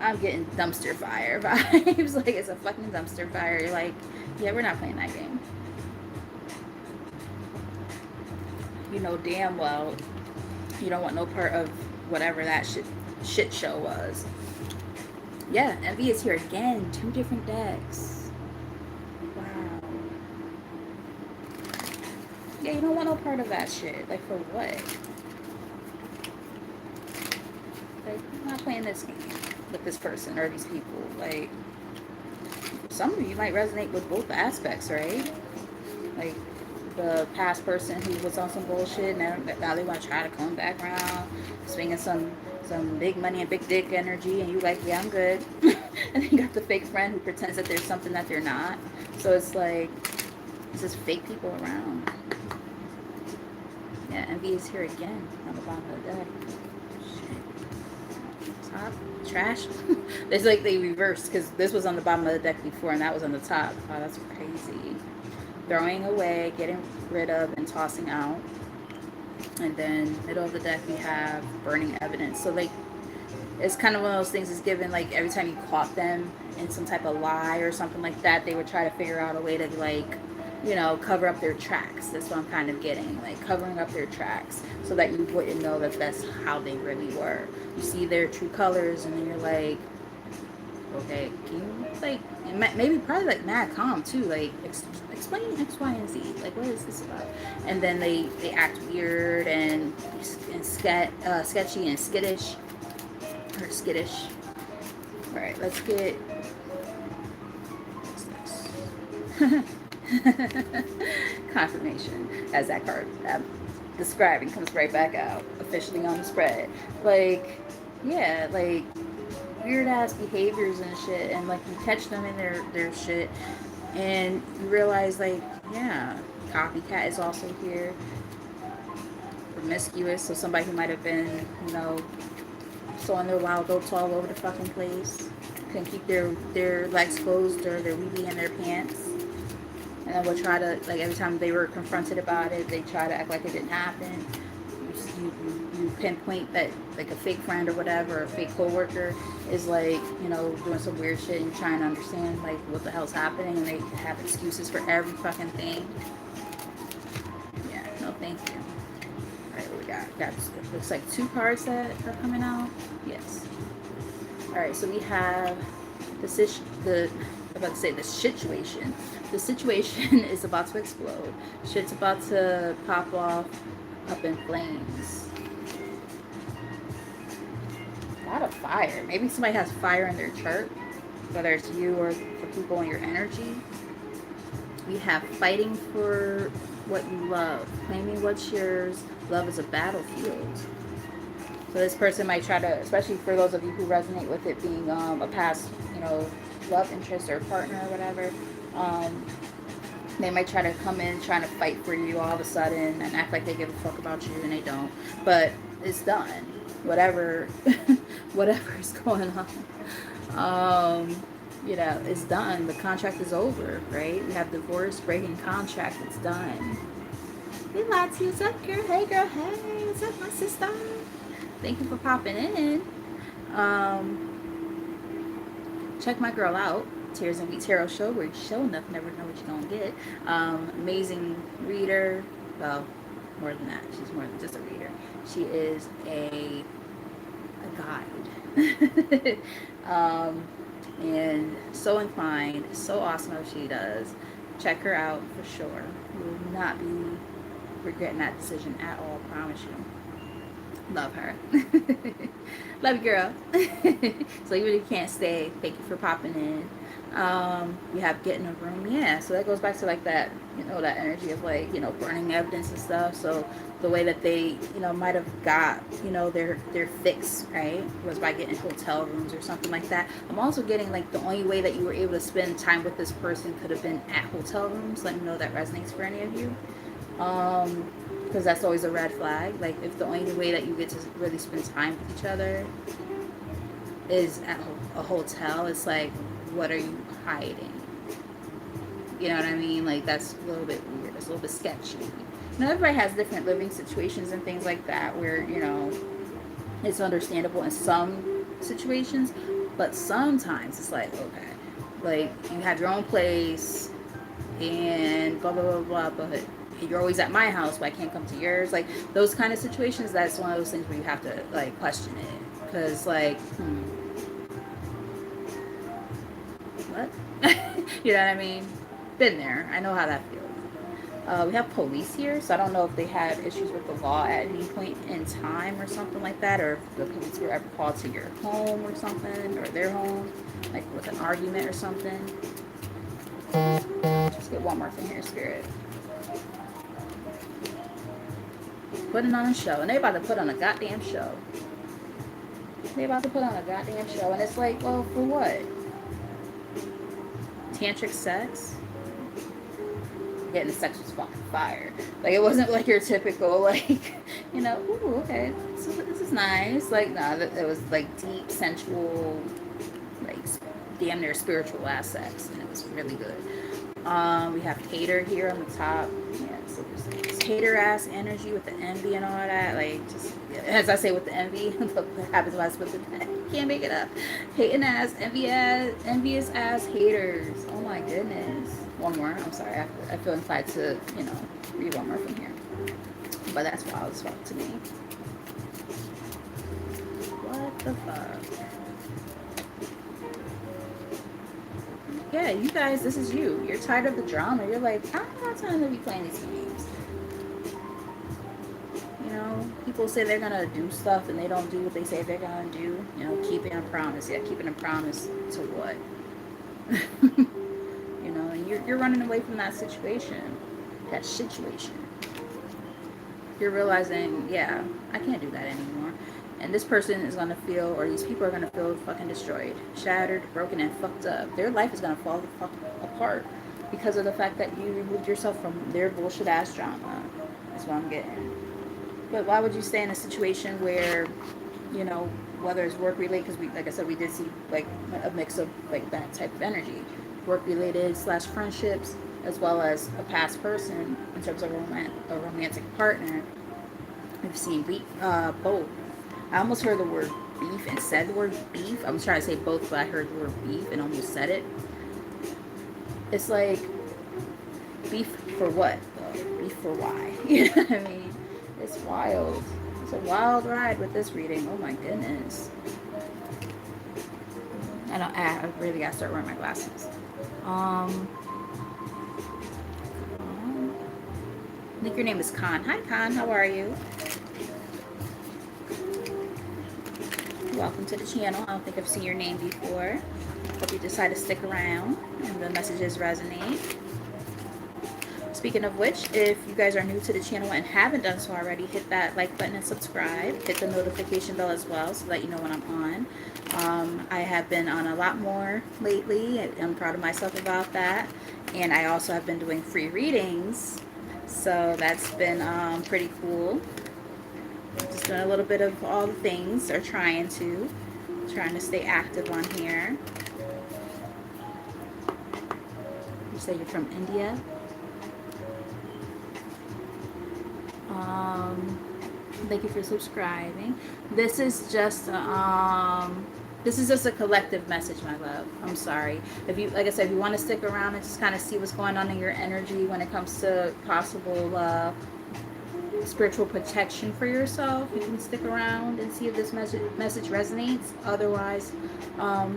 I'm getting dumpster fire vibes. Like it's a fucking dumpster fire. You're like, yeah, we're not playing that game. You know damn well you don't want no part of whatever that shit show was. Yeah, Envy is here again. 2 different decks. Wow. Yeah, you don't want no part of that shit. Like, for what? Like, I'm not playing this game with this person or these people. Like, some of you might resonate with both aspects, right? Like, the past person who was on some bullshit, now they want to try to come back around, swinging some big money and big dick energy, and you like, yeah, I'm good. And then you got the fake friend who pretends that there's something that they're not. So it's like, it's just fake people around. Yeah, Envy is here again on the bottom of the deck. Shit. Top, trash. It's like they reversed, because this was on the bottom of the deck before, and that was on the top. Oh, that's crazy. Throwing away, getting rid of, and tossing out. And then middle of the deck we have burning evidence. So like it's kind of one of those things is given like every time you caught them in some type of lie or something like that, they would try to figure out a way to like, you know, cover up their tracks. That's what I'm kind of getting, like covering up their tracks so that you wouldn't know that that's how they really were. You see their true colors and then you're like, okay, can you like maybe probably like mad calm too, like explain X, Y, and Z, like what is this about? And then they act weird and sketchy and skittish or skittish. All right, let's get confirmation as that card I'm describing comes right back out officially on the spread. Like, yeah, like weird ass behaviors and shit, and like you catch them in their shit and you realize like, yeah, copycat is also here. Promiscuous, so somebody who might have been, you know, sowing their wild oats all over the fucking place, can keep their legs closed or their weeby in their pants, and then will try to, like, every time they were confronted about it, they try to act like it didn't happen. You pinpoint that like a fake friend or whatever, or a fake coworker is like, you know, doing some weird shit, and you're trying to understand like what the hell's happening, and they have excuses for every fucking thing. Yeah, no thank you. Alright, what we got? Looks like 2 cards that are coming out. Yes. Alright, so we have I'm about to say the situation. The situation is about to explode. Shit's about to pop off up in flames. A lot of fire. Maybe somebody has fire in their chart, whether it's you or the people in your energy. We have fighting for what you love, claiming what's yours. Love is a battlefield. So this person might try to, especially for those of you who resonate with it being a past, you know, love interest or partner or whatever, they might try to come in trying to fight for you all of a sudden and act like they give a fuck about you, and they don't. But it's done. Whatever, whatever is going on, you know, it's done. The contract is over, right? We have divorce, breaking contract. It's done. Hey, Lottie, what's up, girl? Hey, girl. Hey, what's up, my sister? Thank you for popping in. Check my girl out. Tears and Beat Tarot Show, where you show enough, never know what you're gonna get. Amazing reader. Well, more than that. She's more than just a reader. She is a guide. And so inclined, so awesome what she does. Check her out for sure. You will not be regretting that decision at all, I promise you. Love her. Love you, girl. So even if you can't stay, thank you for popping in. You have get in a room, yeah. So that goes back to like that, that energy of like, burning evidence and stuff. So the way that they, might have got, their fix, right, was by getting hotel rooms or something like that. I'm also getting like the only way that you were able to spend time with this person could have been at hotel rooms. Let me know that resonates for any of you. Because that's always a red flag. Like if the only way that you get to really spend time with each other is at a hotel, it's like, what are you hiding? You know what I mean? Like that's a little bit weird. It's a little bit sketchy. Everybody has different living situations and things like that where, it's understandable in some situations, but sometimes it's like, okay, like you have your own place and blah, blah, blah, blah, but you're always at my house, but I can't come to yours. Like those kind of situations, that's one of those things where you have to like question it. Because like, what? You know what I mean? Been there. I know how that feels. We have police here, so I don't know if they had issues with the law at any point in time or something like that, or if the police were ever called to your home or something, or their home, like with an argument or something. Just get one more thing here, Spirit. Putting on a show, and they about to put on a goddamn show. They about to put on a goddamn show, and it's like, well, for what? Tantric sex? Getting the sex was fucking fire. Like it wasn't like your typical like, ooh, okay, so this is nice. Like nah, it was like deep, sensual, like damn near spiritual ass sex, and it was really good. We have hater here on the top. Yeah, so there's hater ass energy with the envy and all that. Like just as I say with the envy, what happens when I split the can't make it up. Hating ass, envious ass haters. Oh my goodness. One more. I'm sorry. I feel inclined to, read one more from here. But that's wild as fuck to me. What the fuck? Yeah, you guys, this is you. You're tired of the drama. You're like, I'm not time to be playing these games. People say they're gonna do stuff and they don't do what they say they're gonna do. Keeping a promise. Yeah, keeping a promise to what? You're running away from that situation. You're realizing, yeah, I can't do that anymore. And this person is gonna feel, or these people are gonna feel fucking destroyed, shattered, broken, and fucked up. Their life is gonna fall the fuck apart because of the fact that you removed yourself from their bullshit ass drama. That's what I'm getting. But why would you stay in a situation where, whether it's work related, because like I said, we did see like a mix of like that type of energy, work related / friendships, as well as a past person in terms of a romantic partner. We've seen both. I almost heard the word beef and said the word beef. I was trying to say both, but I heard the word beef and almost said it. It's like, beef for what, though? Beef for why? You know what I mean? It's wild. It's a wild ride with this reading. Oh my goodness. I really gotta start wearing my glasses. I think your name is Khan. Hi, Khan. How are you? Welcome to the channel. I don't think I've seen your name before. Hope you decide to stick around and the messages resonate. Speaking of which, if you guys are new to the channel and haven't done so already, hit that like button and subscribe. Hit the notification bell as well so that you know when I'm on. I have been on a lot more lately. I'm proud of myself about that. And I also have been doing free readings. So that's been pretty cool. Just doing a little bit of all the things, or trying to stay active on here. You say you're from India? Thank you for subscribing. This is just a collective message, my love. I'm sorry. If you, like I said, if you want to stick around and just kind of see what's going on in your energy when it comes to possible spiritual protection for yourself, you can stick around and see if this message resonates. Otherwise,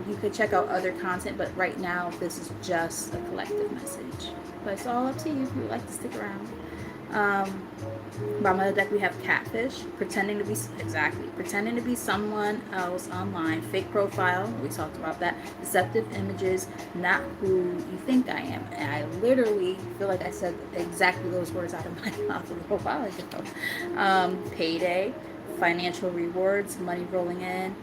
you could check out other content, but right now this is just a collective message. But it's all up to you if you would like to stick around. Um, Bottom of the deck we have catfish, pretending to be someone else online, fake profile. We talked about that. Deceptive images, not who you think I am. And I literally feel like I said exactly those words out of my mouth a little while ago. Payday, financial rewards, money rolling in,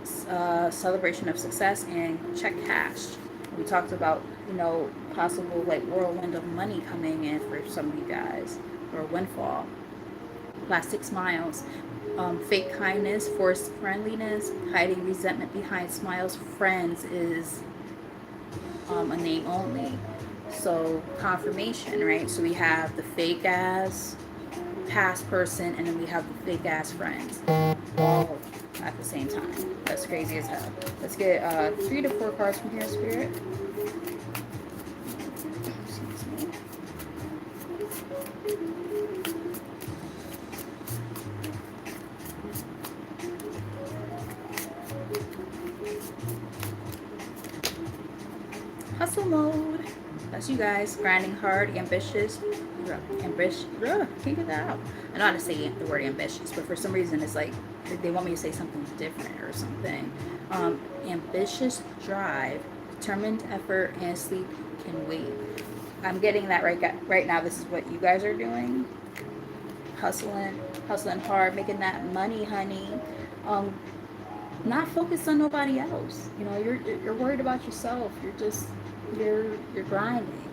celebration of success, and check cash. We talked about, possible like whirlwind of money coming in for some of you guys, or windfall. Plastic smiles, fake kindness, forced friendliness, hiding resentment behind smiles. Friends is a name only. So confirmation, right? So we have the fake ass past person, and then we have the fake ass friends, all at the same time. That's crazy as hell. Let's get 3 to 4 cards from here, Spirit. Excuse me. Hustle mode. That's you guys. Grinding hard, ambitious. Ambitious. Can't get that out. I know how to say the word ambitious, but for some reason it's like they want me to say something different or something. Ambitious drive, determined effort, and sleep can wait. I'm getting that right now. This is what you guys are doing. Hustling hard, making that money, honey. Um, Not focused on nobody else. You're worried about yourself. You're grinding.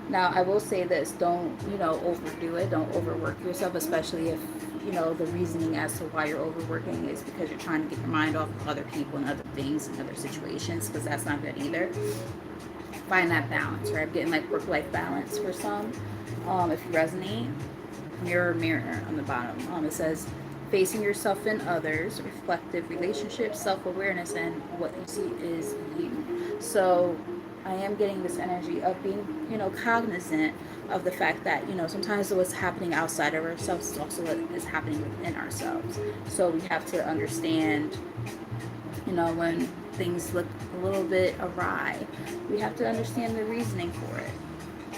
Now, I will say this: don't overdo it. Don't overwork yourself, especially if the reasoning as to why you're overworking is because you're trying to get your mind off of other people and other things and other situations, because that's not good either. Find that balance, right? Getting like work-life balance for some. If you resonate, mirror on the bottom. It says facing yourself and others, reflective relationships, self-awareness, and what you see is you. So I am getting this energy of being, cognizant of the fact that, sometimes what's happening outside of ourselves is also what is happening within ourselves. So we have to understand, when things look a little bit awry, we have to understand the reasoning for it.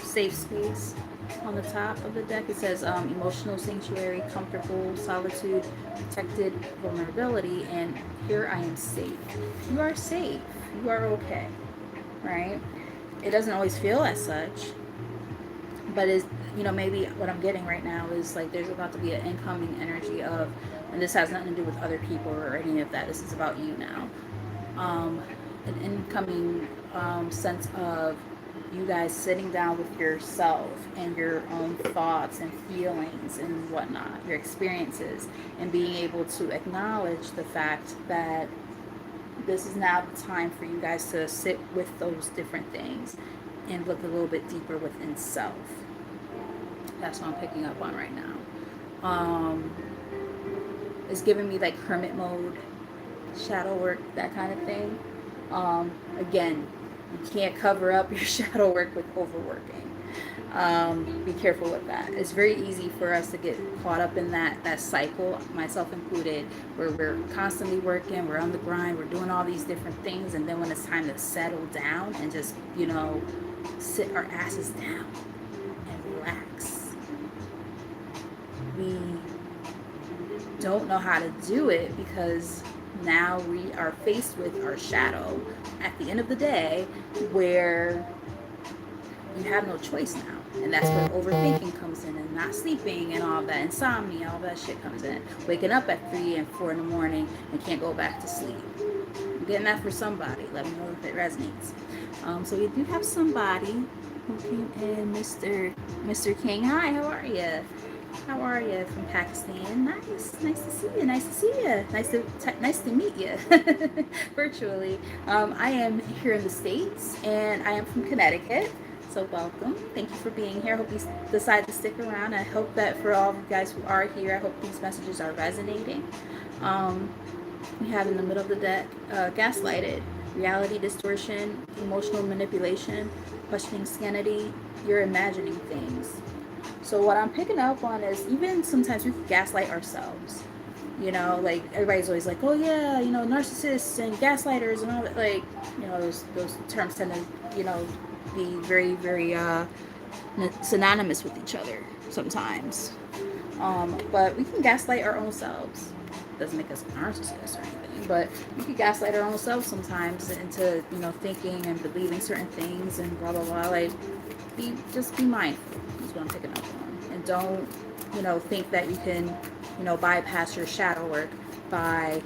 Safe space. On the top of the deck, it says emotional sanctuary, comfortable, solitude, protected, vulnerability, and here I am safe. You are safe. You are okay, right? It doesn't always feel as such, but is maybe what I'm getting right now is like there's about to be an incoming energy of, and this has nothing to do with other people or any of that. This is about you now. An incoming sense of you guys sitting down with yourself and your own thoughts and feelings and whatnot, your experiences, and being able to acknowledge the fact that this is now the time for you guys to sit with those different things and look a little bit deeper within self. That's what I'm picking up on right now. It's giving me like hermit mode, shadow work, that kind of thing. Again, you can't cover up your shadow work with overworking. Be careful with that. It's very easy for us to get caught up in that cycle, myself included, where we're constantly working, we're on the grind, we're doing all these different things, and then when it's time to settle down and just, sit our asses down and relax, we don't know how to do it because now we are faced with our shadow at the end of the day, where you have no choice now. And that's where overthinking comes in, and not sleeping and all that, insomnia, all that shit comes in. Waking up at 3 and 4 in the morning and can't go back to sleep. I'm getting that for somebody. Let me know if it resonates. So we do have somebody who came in, Mr. King. Hi, how are you? How are you from Pakistan? Nice to see you. Nice to see you. Nice to meet you virtually. I am here in the States, and I am from Connecticut. So welcome. Thank you for being here. I hope you decide to stick around. I hope that for all of you guys who are here, I hope these messages are resonating. We have in the middle of the deck, gaslighted, reality distortion, emotional manipulation, questioning sanity. You're imagining things. So what I'm picking up on is even sometimes we gaslight ourselves. Like everybody's always like, oh yeah, narcissists and gaslighters and all that. Like, those terms tend to, be very, very synonymous with each other sometimes. But we can gaslight our own selves. Doesn't make us narcissists or anything, but we can gaslight our own selves sometimes into, thinking and believing certain things and blah blah blah. Like, just be mindful. Is what I'm picking up on, and don't, think that you can, bypass your shadow work by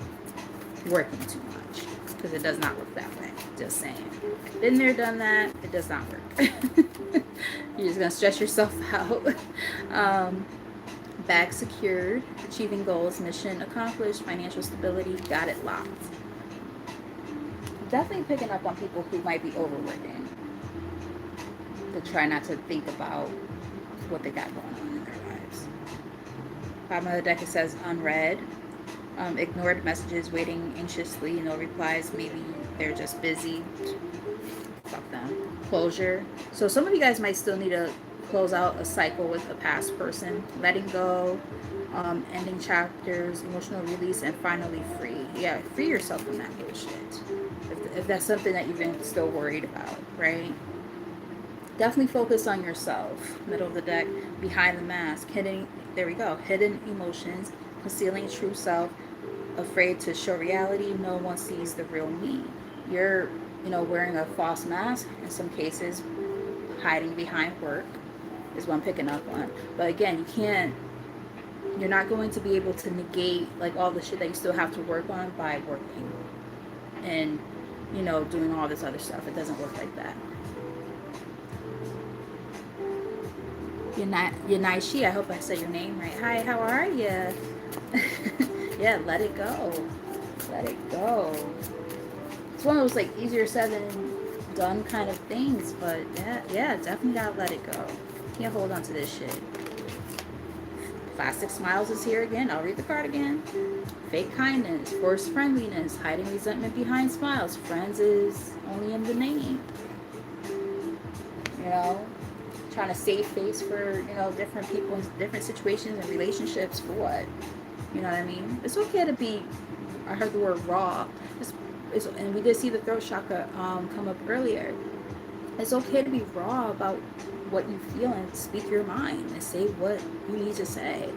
working too much, because it does not work that way. Just saying. Been there, done that. It does not work. You're just gonna stress yourself out. um, Bag secured, achieving goals, mission accomplished, financial stability, got it locked. Definitely picking up on people who might be overworking, to try not to think about what they got going on in their lives. Bottom of the deck, it says unread. Ignored messages, waiting anxiously, no replies. Maybe they're just busy. Fuck them. Closure. So some of you guys might still need to close out a cycle with a past person. Letting go, ending chapters, emotional release, and finally free. Yeah, free yourself from that bullshit. If that's something that you've been still worried about, right? Definitely focus on yourself. Middle of the deck, behind the mask, hidden. There we go. Hidden emotions, concealing true self, afraid to show reality. No one sees the real me. You're, wearing a false mask in some cases, hiding behind work is what I'm picking up on. But again, you're not going to be able to negate like all the shit that you still have to work on by working and, doing all this other stuff. It doesn't work like that. Yanaishi, I hope I said your name right. Hi, how are you? Yeah, let it go. Let it go. It's one of those like easier said than done kind of things, but yeah, definitely gotta let it go. Can't hold on to this shit. Plastic smiles is here again. I'll read the card again. Fake kindness, forced friendliness, hiding resentment behind smiles. Friends is only in the name. Trying to save face for, different people in different situations and relationships for what? You know what I mean? It's okay to be, I heard the word raw. And we did see the throat chakra come up earlier. It's okay to be raw about what you feel and speak your mind and say what you need to say.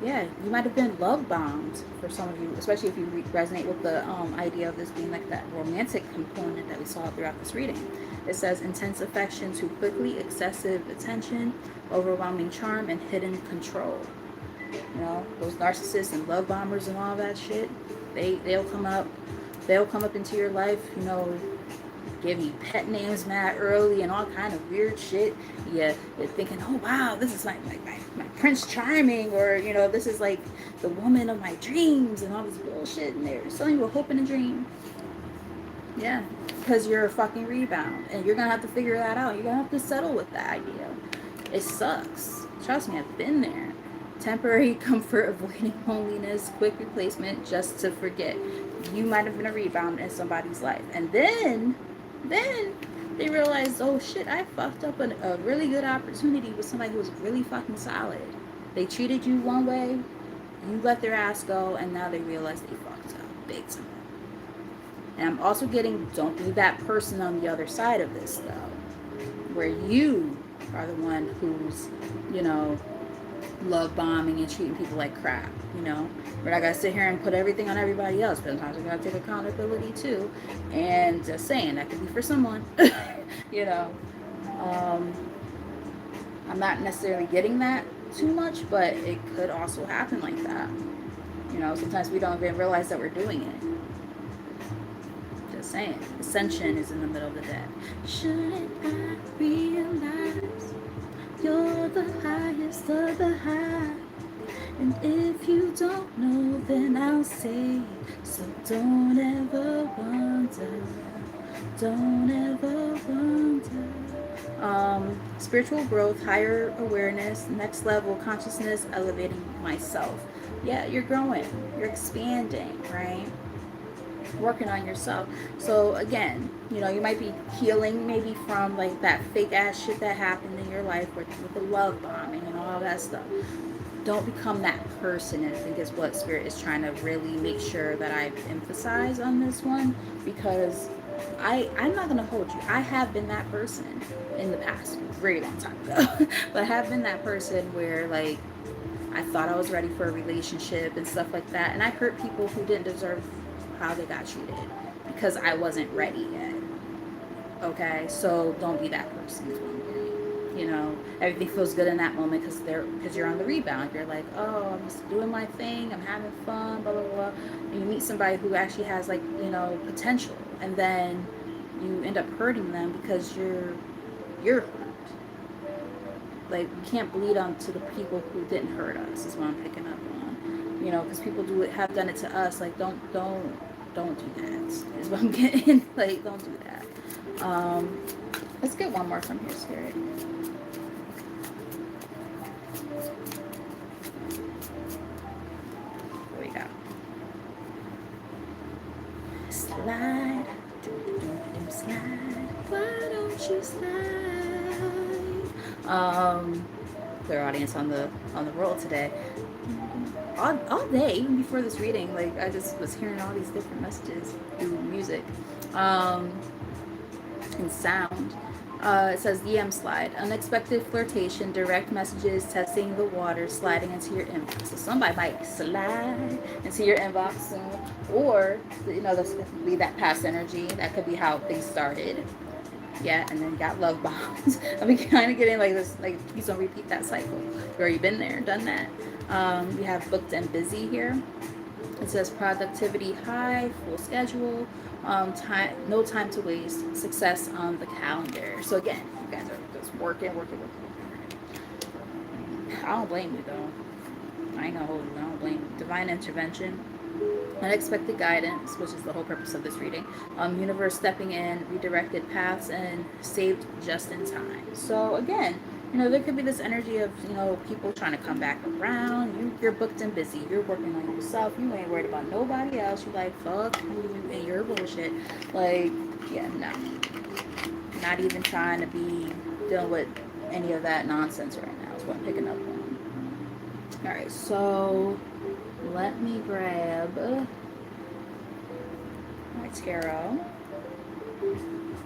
Yeah, you might have been love bombed for some of you, especially if you resonate with the idea of this being like that romantic component that we saw throughout this reading. It says intense affection too quickly, excessive attention, overwhelming charm, and hidden control. Those narcissists and love bombers and all that shit, they'll come up into your life, give you pet names mad early and all kind of weird shit. Yeah, you're thinking, oh wow, this is my Prince Charming, or this is like the woman of my dreams and all this bullshit, and they're selling you a hope and a dream. Yeah, because you're a fucking rebound, and you're gonna have to figure that out. You're gonna have to settle with that idea. It sucks. Trust me, I've been there. Temporary comfort, avoiding loneliness, quick replacement just to forget. You might have been a rebound in somebody's life, and then they realized, oh shit, I fucked up a really good opportunity with somebody who was really fucking solid. They treated you one way, you let their ass go, and now they realize they fucked up big time. And I'm also getting, don't be that person on the other side of this though, where you are the one who's, love bombing and treating people like crap. We're not gonna sit here and put everything on everybody else, but sometimes we gotta take accountability too. And just saying, that could be for someone. I'm not necessarily getting that too much, but it could also happen like that. Sometimes we don't even realize that we're doing it. Just saying. Ascension is in the middle of the deck. Shouldn't I realize you're the highest of the high? And if you don't know, then I'll say, so don't ever wonder. Don't ever wonder. Spiritual growth, higher awareness, next level consciousness, elevating myself. Yeah, you're growing, you're expanding, right? Working on yourself. So again, you might be healing maybe from like that fake ass shit that happened in your life with the love bombing and all that stuff. Don't become that person, I think is what Spirit is trying to really make sure that I emphasize on this one, because I'm not gonna hold you. I have been that person in the past, a very long time ago. But I have been that person where like I thought I was ready for a relationship and stuff like that, and I hurt people who didn't deserve how they got treated because I wasn't ready yet. Okay, so don't be that person. Is what I'm getting. You know, everything feels good in that moment because you're on the rebound. You're like, oh, I'm just doing my thing. I'm having fun. Blah blah blah. And you meet somebody who actually has like potential, and then you end up hurting them because you're hurt. Like we can't bleed onto the people who didn't hurt us. Is what I'm picking up on. Because people have done it to us. Like don't do that. Is what I'm getting. Like don't do that. Um, let's get one more from here, Spirit. Here we go. Slide, slide. Why don't you slide? Clear audience on the roll today. All day, even before this reading, like I just was hearing all these different messages through music. And sound. It says DM slide. Unexpected flirtation, direct messages, testing the water, sliding into your inbox. So somebody might slide into your inbox soon. Or, this could be that past energy. That could be how things started. Yeah, and then got love bombs. I've been kind of getting like this, like, please don't repeat that cycle. You've already been there, done that. We have booked and busy here. It says productivity high, full schedule, no time to waste, success on the calendar. So again, you guys are just working. I don't blame you though. I ain't gonna hold you. I don't blame you. Divine intervention, unexpected guidance, which is the whole purpose of this reading. Universe stepping in, redirected paths, and saved just in time. So again, there could be this energy of, people trying to come back around. You're booked and busy. You're working on yourself. You ain't worried about nobody else. You like, fuck you and your bullshit. Like, yeah, no. Not even trying to be dealing with any of that nonsense right now is what I'm picking up on. Alright, so let me grab my tarot.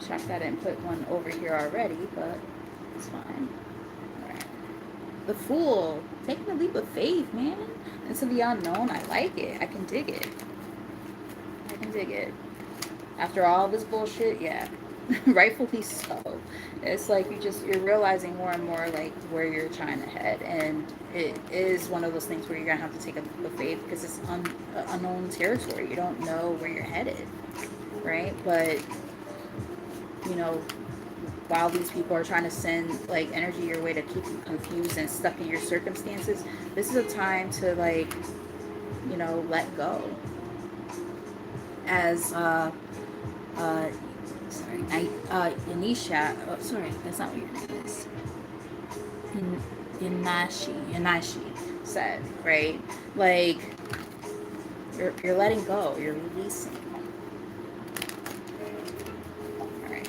Check that and put one over here already, but it's fine. The Fool, taking a leap of faith, man, into the unknown. I like it. I can dig it. After all this bullshit, yeah, rightfully so. It's like you're realizing more and more like where you're trying to head, and it is one of those things where you're gonna have to take a leap of faith because it's unknown territory. You don't know where you're headed, right? But while these people are trying to send like energy your way to keep you confused and stuck in your circumstances, this is a time to like, let go. As Yanisha, sorry, that's not what your name is. Yanashi said, right? Like you're letting go, you're releasing.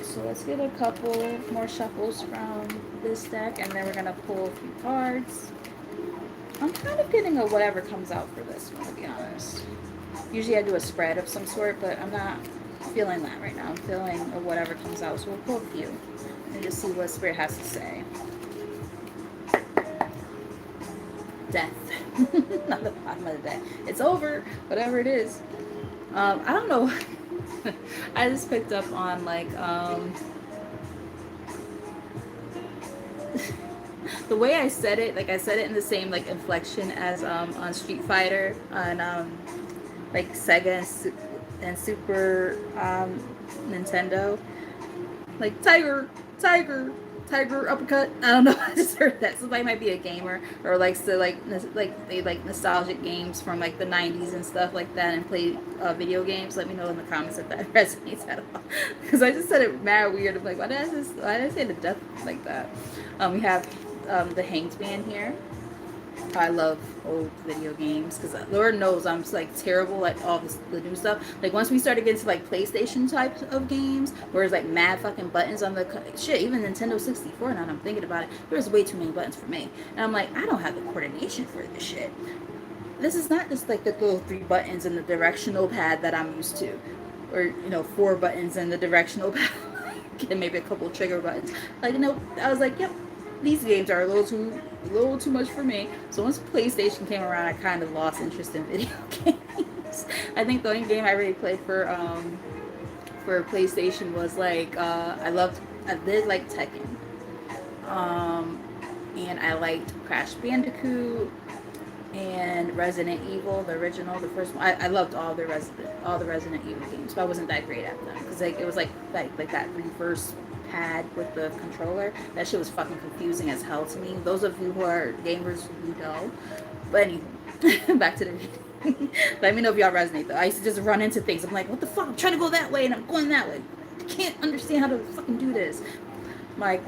So let's get a couple more shuffles from this deck, and then we're going to pull a few cards. I'm kind of getting a whatever comes out for this one, to be honest. Usually I do a spread of some sort, but I'm not feeling that right now. I'm feeling a whatever comes out, so we'll pull a few and just see what Spirit has to say. Death. Not the bottom of the deck. It's over, whatever it is. I don't know. I just picked up on like the way I said it, like I said it in the same like inflection as on Street Fighter on like Sega and Super Nintendo, like tiger uppercut. I don't know. I just heard that. Somebody might be a gamer or likes to like they like nostalgic games from like the 90s and stuff like that and play video games. Let me know in the comments if that resonates at all. Because I just said it mad weird. I'm like, why did I say the death like that? We have the Hanged Man here. I love old video games because Lord knows I'm just, like terrible at all the new stuff. Like once we started getting to like PlayStation types of games, where it's like mad fucking buttons on the shit, even Nintendo 64. Now that I'm thinking about it, there's way too many buttons for me, and I'm like, I don't have the coordination for this shit. This is not just like the little 3 buttons and the directional pad that I'm used to. or 4 buttons in the directional pad, and maybe a couple trigger buttons. Like, nope. I was like, yep, these games are a little too much for me. So once PlayStation came around, I kind of lost interest in video games. I think the only game I really played for PlayStation was like I did like Tekken, um, and I liked Crash Bandicoot and Resident Evil, the original, the first one. I loved all the Resident Evil games, but I wasn't that great at them because like it was like that reverse pad with the controller. That shit was fucking confusing as hell to me. Those of you who are gamers, you know. But anyway, back to the. Let me know if y'all resonate though. I used to just run into things. I'm like, what the fuck? I'm trying to go that way and I'm going that way. I can't understand how to fucking do this. My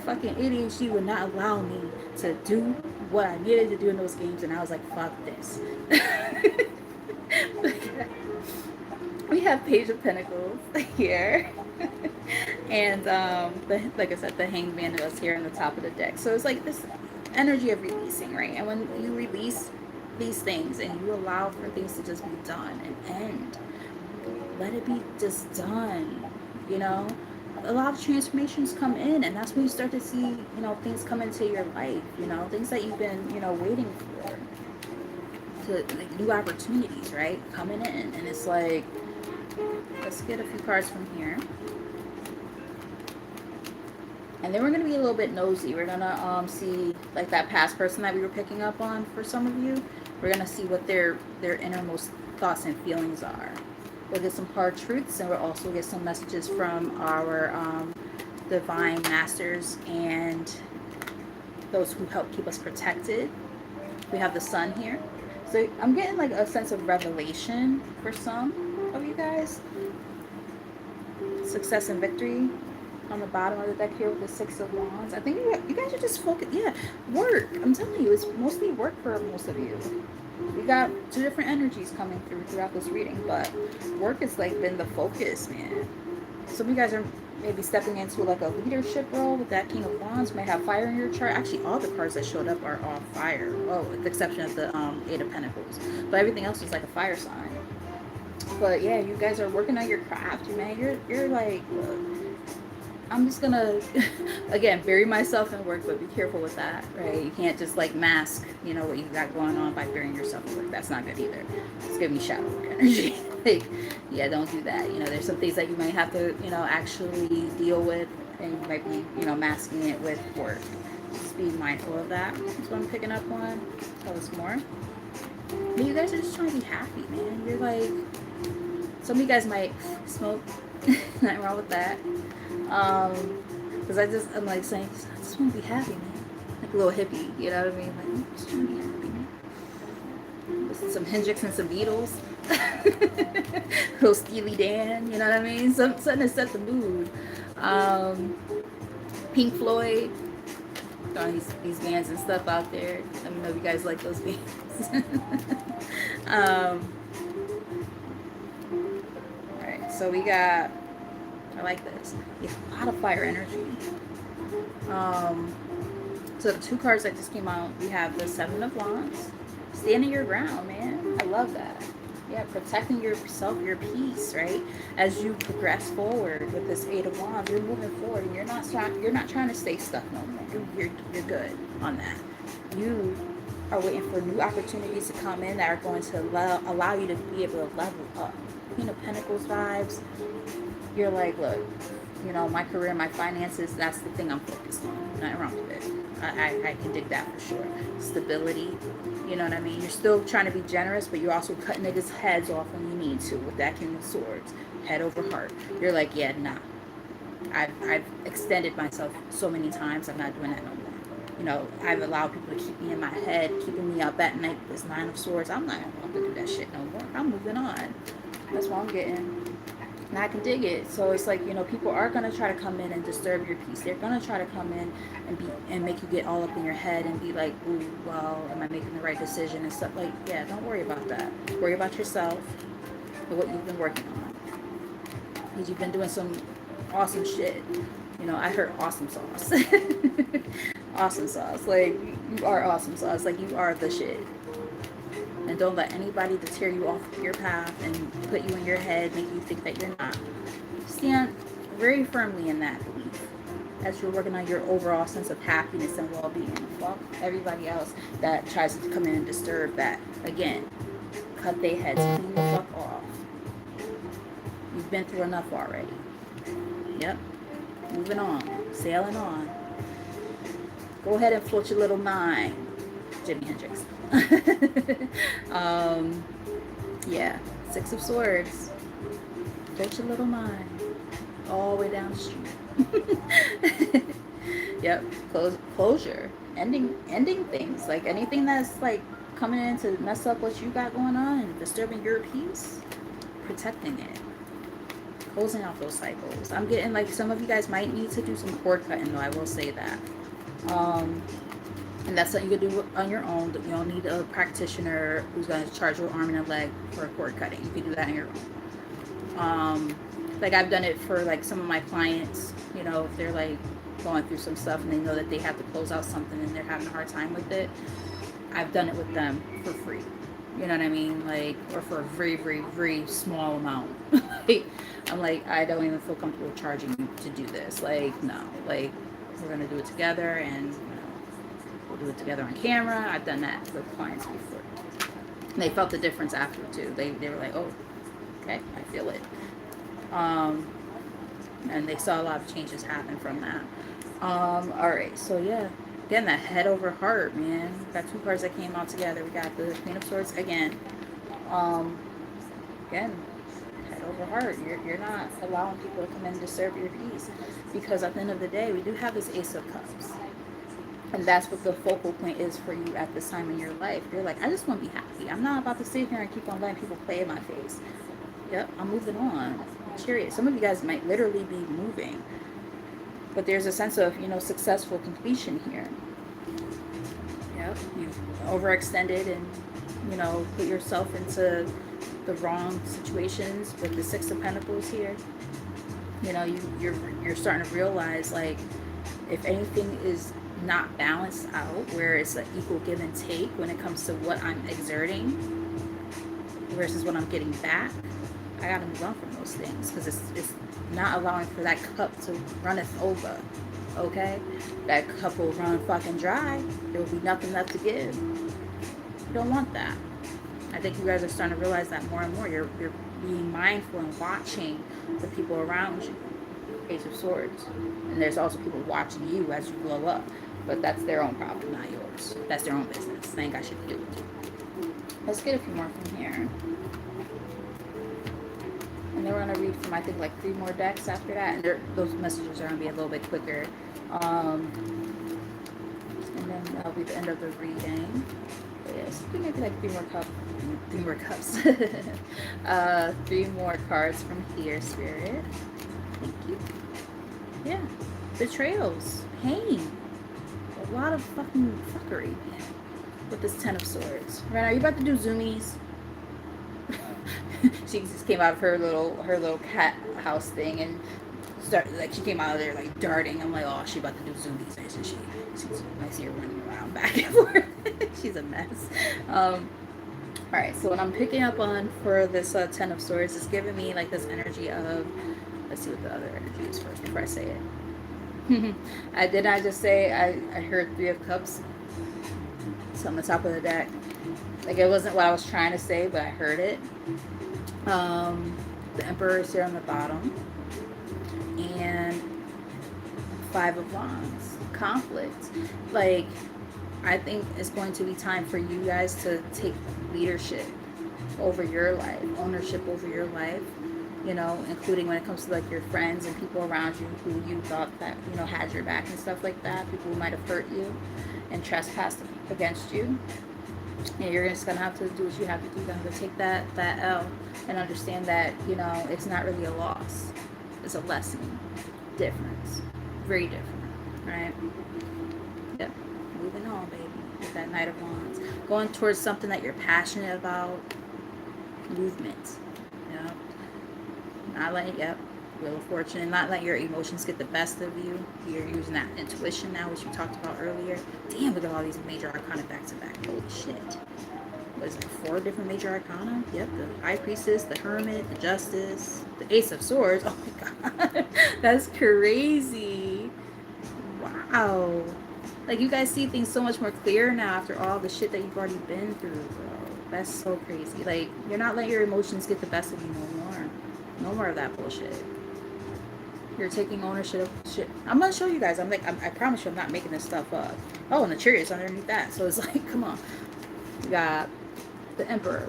fucking ADHD would not allow me to do what I needed to do in those games, and I was like, fuck this. We have Page of Pentacles here. And like I said, the Hangman is here on the top of the deck. So it's like this energy of releasing, right? And when you release these things and you allow for things to just be done and end, let it be just done, you know? A lot of transformations come in, and that's when you start to see, things come into your life, things that you've been, waiting for, to like new opportunities, right? Coming in. And it's like, let's get a few cards from here. And then we're going to be a little bit nosy. We're going to see like that past person that we were picking up on for some of you. We're going to see what their innermost thoughts and feelings are. We'll get some hard truths, and we'll also get some messages from our divine masters and those who help keep us protected. We have the sun here. So I'm getting like a sense of revelation for some of you guys. Success and victory on the bottom of the deck here with the Six of Wands. I think you guys are just focused. Yeah, work. I'm telling you, it's mostly work for most of you. We got 2 different energies coming throughout this reading, but work has like been the focus, man. Some of you guys are maybe stepping into like a leadership role with that King of Wands. You may have fire in your chart. Actually, all the cards that showed up are all fire. Oh, with the exception of the 8 of Pentacles, but everything else is like a fire sign. But yeah, you guys are working on your craft, man. You're like, look, I'm just gonna, again, bury myself in work, but be careful with that, right? You can't just like mask, what you got going on by burying yourself in work. That's not good either. It's giving me shadow work energy. Like, yeah, don't do that. There's some things that you might have to, actually deal with, and you might be, masking it with work. Just be mindful of that. That's what I'm picking up on. Tell us more. But you guys are just trying to be happy, man. You're like, some of you guys might smoke. Nothing wrong with that. Because I'm like saying, I just want to be happy, man. Like a little hippie, you know what I mean? Like, I'm just trying to be happy, man. Listen, some Hendrix and some Beatles. Little Steely Dan, you know what I mean? Something to set the mood. Pink Floyd. Throwing these bands and stuff out there. Let me know if you guys like those bands. Alright, so we got, I like this. It's a lot of fire energy. So the 2 cards that just came out, we have the 7 of Wands. Standing your ground, man. I love that. Yeah, protecting yourself, your peace, right? As you progress forward with this 8 of Wands, you're moving forward, and you're not trying to stay stuck no more. You're good on that. You are waiting for new opportunities to come in that are going to allow you to be able to level up. Queen of Pentacles vibes. You're like, look, my career, my finances, that's the thing I'm focused on. Nothing wrong with it. I can dig that for sure. Stability, you know what I mean? You're still trying to be generous, but you're also cutting niggas' heads off when you need to with that King of Swords. Head over heart. You're like, yeah, nah. I've extended myself so many times, I'm not doing that no more. I've allowed people to keep me in my head, keeping me up at night with this 9 of Swords. I'm not going to do that shit no more. I'm moving on. That's what I'm getting. And I can dig it. So it's like, people are going to try to come in and disturb your peace. They're going to try to come in and make you get all up in your head and be like, ooh, well, am I making the right decision and stuff. Like, yeah, don't worry about that. Worry about yourself and what you've been working on. Because you've been doing some awesome shit. I heard awesome sauce. Awesome sauce. Like, you are awesome sauce. Like, you are the shit. And don't let anybody deter you off your path and put you in your head, make you think that you're not. Stand very firmly in that belief as you're working on your overall sense of happiness and well-being. Fuck everybody else that tries to come in and disturb that. Again, cut their heads clean the fuck off. You've been through enough already. Yep. Moving on. Sailing on. Go ahead and float your little mind. Jimi Hendrix. Yeah. Six of Swords. Float your little mind. All the way down the street. Yep. Closure. Ending things. Like anything that's like coming in to mess up what you got going on and disturbing your peace. Protecting it. Closing out those cycles. I'm getting like some of you guys might need to do some cord cutting though, I will say that. And that's something you can do on your own. You don't need a practitioner who's going to charge your arm and a leg for a cord cutting. You can do that on your own. Like I've done it for like some of my clients, you know, if they're like going through some stuff and they know that they have to close out something and they're having a hard time with it. I've done it with them for free. You know what I mean? Like, or for a very, very, very small amount. Like, I'm like, I don't even feel comfortable charging you to do this. Like, no. Like, we're going to do it together and, you know, we'll do it together on camera. I've done that with clients before. And they felt the difference after, too. They were like, oh, okay, I feel it. And they saw a lot of changes happen from that. All right, so yeah. Again, that head over heart, man. We got two cards that came out together. We got the Queen of Swords again. Again, head over heart. You're not allowing people to come in and disturb your peace. Because at the end of the day, we do have this Ace of Cups. And that's what the focal point is for you at this time in your life. You're like, I just want to be happy. I'm not about to sit here and keep on letting people play in my face. Yep, I'm moving on. Chariot. Some of you guys might literally be moving. But there's a sense of, you know, successful completion here. Yep, you've overextended and, you know, put yourself into the wrong situations with the Six of Pentacles here. You know, you're starting to realize, like, if anything is not balanced out, where it's an equal give and take when it comes to what I'm exerting versus what I'm getting back, I gotta move on from those things because it's not allowing for that cup to runneth over. Okay, that cup will run fucking dry. There will be nothing left to give. You don't want that. I think you guys are starting to realize that more and more. You're being mindful and watching the people around you. Ace of Swords, and there's also people watching you as you blow up. But that's their own problem, not yours. That's their own business. They ain't got shit to do with you. Let's get a few more from here. And then we're going to read from, I think, like 3 more decks after that. And those messages are going to be a little bit quicker. And then that'll be the end of the reading. But yes, maybe like 3 more cups. 3 more cups. 3 more cards from here, Spirit. Thank you. Yeah. Betrayals. Pain. A lot of fucking fuckery, man. With this Ten of Swords. Right, are you about to do zoomies? She just came out of her little cat house thing and started, like, she came out of there like darting. I'm like, oh, she about to do zoomies. And she's I see her running around back and forth. She's a mess. All right, so what I'm picking up on for this Ten of Swords is giving me like this energy of, let's see what the other energy is first before I say it. Did I just say I heard 3 of Cups? It's on the top of the deck. Like, it wasn't what I was trying to say, but I heard it. The Emperor is here on the bottom. And 5 of Wands. Conflict. Like, I think it's going to be time for you guys to take leadership over your life, ownership over your life, you know, including when it comes to like your friends and people around you who you thought that, you know, had your back and stuff like that, people who might have hurt you and trespassed against you. And you're just gonna have to do what you have to do. You're gonna have to take that L and understand that, you know, it's not really a loss, it's a lesson. Difference, very different, right? Yep. Moving on, baby, with that Knight of Wands, going towards something that you're passionate about. Movement. Yep. Not letting, Wheel of Fortune, not letting your emotions get the best of you. You're using that intuition now, which we talked about earlier. Damn, look at all these major arcana back to back. Holy shit. what is it, 4 different major arcana? Yep, the High Priestess, the Hermit, the Justice, the Ace of Swords. Oh my god, that's crazy. Wow. Like, you guys see things so much more clear now after all the shit that you've already been through, bro. That's so crazy. Like, you're not letting your emotions get the best of you no more. No more of that bullshit. You're taking ownership of shit. I'm gonna show you guys. I promise you, I'm not making this stuff up. Oh, and the Chariot's underneath that. So it's like, come on. You got the Emperor.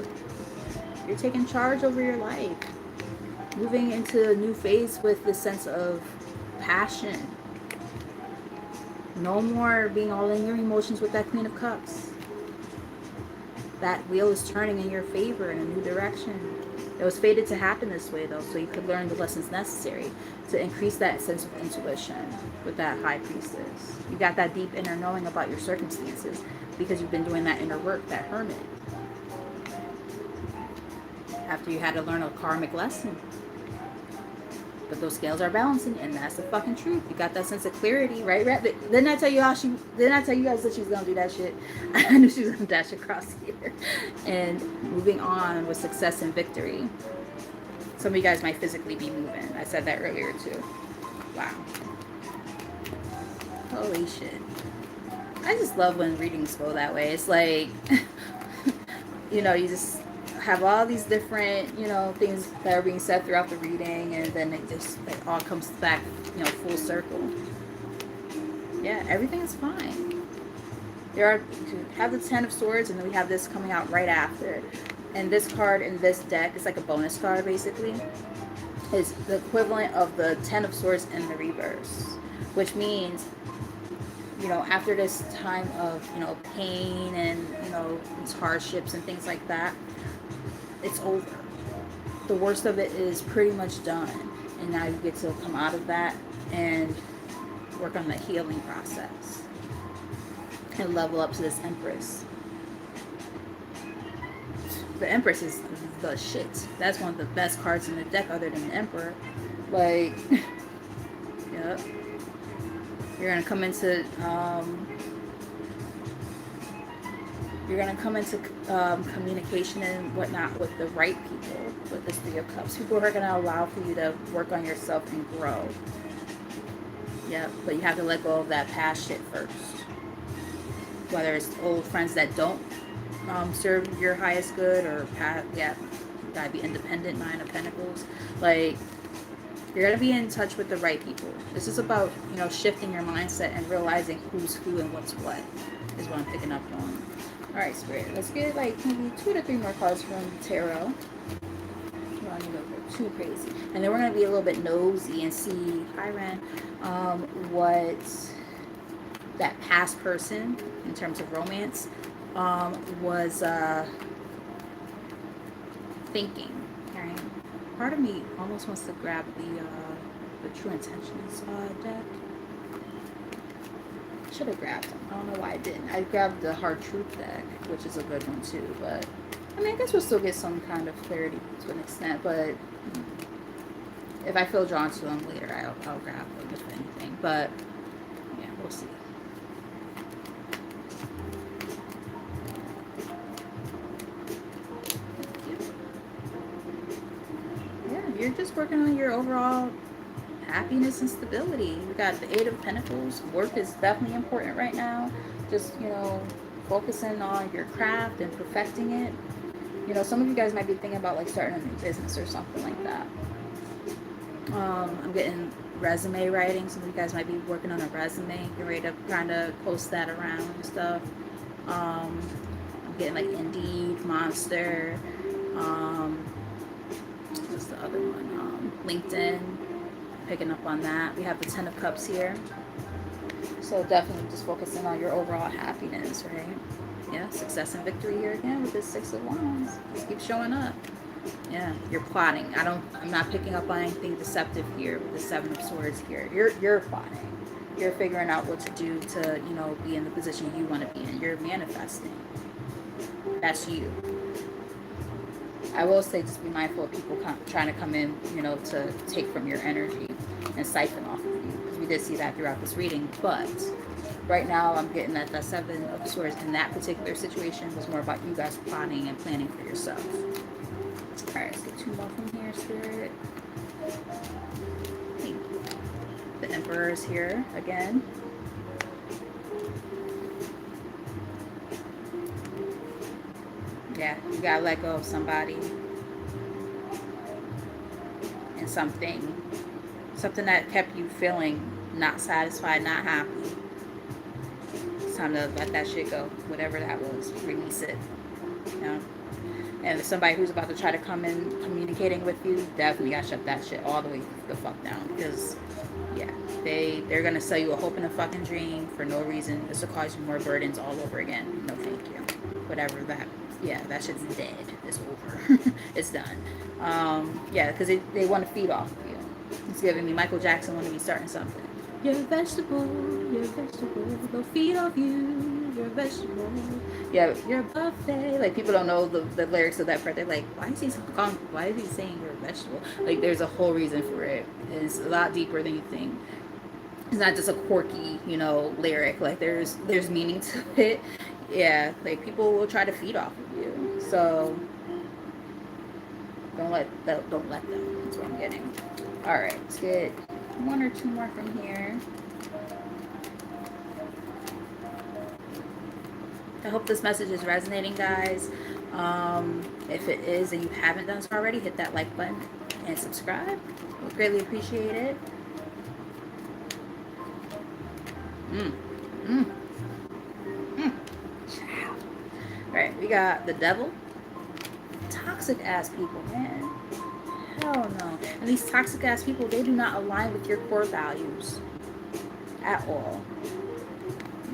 You're taking charge over your life. Moving into a new phase with this sense of passion. No more being all in your emotions with that Queen of Cups. That wheel is turning in your favor in a new direction. It was fated to happen this way, though, so you could learn the lessons necessary to increase that sense of intuition with that High Priestess. You got that deep inner knowing about your circumstances because you've been doing that inner work, that Hermit. After you had to learn a karmic lesson. But those scales are balancing, and that's the fucking truth. You got that sense of clarity, right? Didn't I tell you how she? Didn't I tell you guys that she was gonna do that shit? I knew she was gonna dash across here. And moving on with success and victory. Some of you guys might physically be moving. I said that earlier too. Wow. Holy shit. I just love when readings go that way. It's like, you know, you just have all these different, you know, things that are being said throughout the reading, and then it just like all comes back, you know, full circle. Yeah, everything is fine. There are, you have the 10 of Swords, and then we have this coming out right after. And this card in this deck is like a bonus card, basically. Is the equivalent of the 10 of Swords in the reverse, which means, you know, after this time of, you know, pain and, you know, these hardships and things like that, it's over. The worst of it is pretty much done. And now you get to come out of that and work on the healing process and level up to this Empress. The Empress is the shit. That's one of the best cards in the deck other than the Emperor. Like, yep. You're gonna come into communication and whatnot with the right people with this 3 of Cups. People who are gonna allow for you to work on yourself and grow. Yeah, but you have to let go of that past shit first. Whether it's old friends that don't serve your highest good, or past, yeah, you gotta be independent. 9 of Pentacles. Like, you're gonna be in touch with the right people. This is about, you know, shifting your mindset and realizing who's who and what's what, is what I'm picking up on. Alright, Spirit, let's get like maybe 2 to 3 more cards from Tarot. Well, I need to go too crazy. And then we're gonna be a little bit nosy and see, hi Ren, what that past person, in terms of romance, was thinking. Right? Part of me almost wants to grab the True Intentions deck. Should have grabbed them. I don't know why I didn't. I grabbed the Hard Truth deck, which is a good one too. But I mean, I guess we'll still get some kind of clarity to an extent. But if I feel drawn to them later, I'll grab them if anything. But yeah, we'll see. Yeah, you're just working on your overall happiness and stability. We got the 8 of Pentacles. Work is definitely important right now. Just, you know, focusing on your craft and perfecting it. You know, some of you guys might be thinking about like starting a new business or something like that. I'm getting resume writing. Some of you guys might be working on a resume. You're ready to kind of post that around and stuff. I'm getting like Indeed, Monster. What's the other one? LinkedIn. Picking up on that. We have the 10 of Cups here. So definitely just focusing on your overall happiness, right? Yeah, success and victory here again with this 6 of Wands. Just keep showing up. Yeah, you're plotting. I'm not picking up on anything deceptive here with the 7 of Swords here. You're plotting. You're figuring out what to do to, you know, be in the position you want to be in. You're manifesting. That's you. I will say just be mindful of people trying to come in, you know, to take from your energy and siphon off of you, because we did see that throughout this reading. But Right now, I'm getting that the Seven of Swords in that particular situation was more about you guys plotting and planning for yourself. All right, let's get 2 more from here, Spirit. Thank you. The Emperor is here again. Yeah, you gotta let go of somebody and something that kept you feeling not satisfied, not happy. It's time to let that shit go, whatever that was. Release it. You know? And if somebody who's about to try to come in communicating with you, definitely gotta shut that shit all the way the fuck down. Because yeah, they're gonna sell you a hope and a fucking dream for no reason. This will cause you more burdens all over again. No thank you. Whatever that, yeah, that shit's dead. It's over. It's done. Yeah, because they want to feed off of you. It's giving me Michael Jackson want to be starting something. You're a vegetable, you're a vegetable. They'll feed off you. You're a vegetable. Yeah, you're a buffet. Like people don't know the lyrics of that part. They're like, why is he saying you're a vegetable? Like there's a whole reason for it. It's a lot deeper than you think. It's not just a quirky, lyric. Like there's meaning to it. Yeah, like people will try to feed off of you. So don't let them. That's what I'm getting. All right, let's get 1 or 2 more from here. I hope this message is resonating, guys. If it is and you haven't done so already, hit that like button and subscribe. We'll greatly appreciate it. All right, we got the devil. Toxic ass people, man. Hell no. And these toxic ass people, they do not align with your core values at all.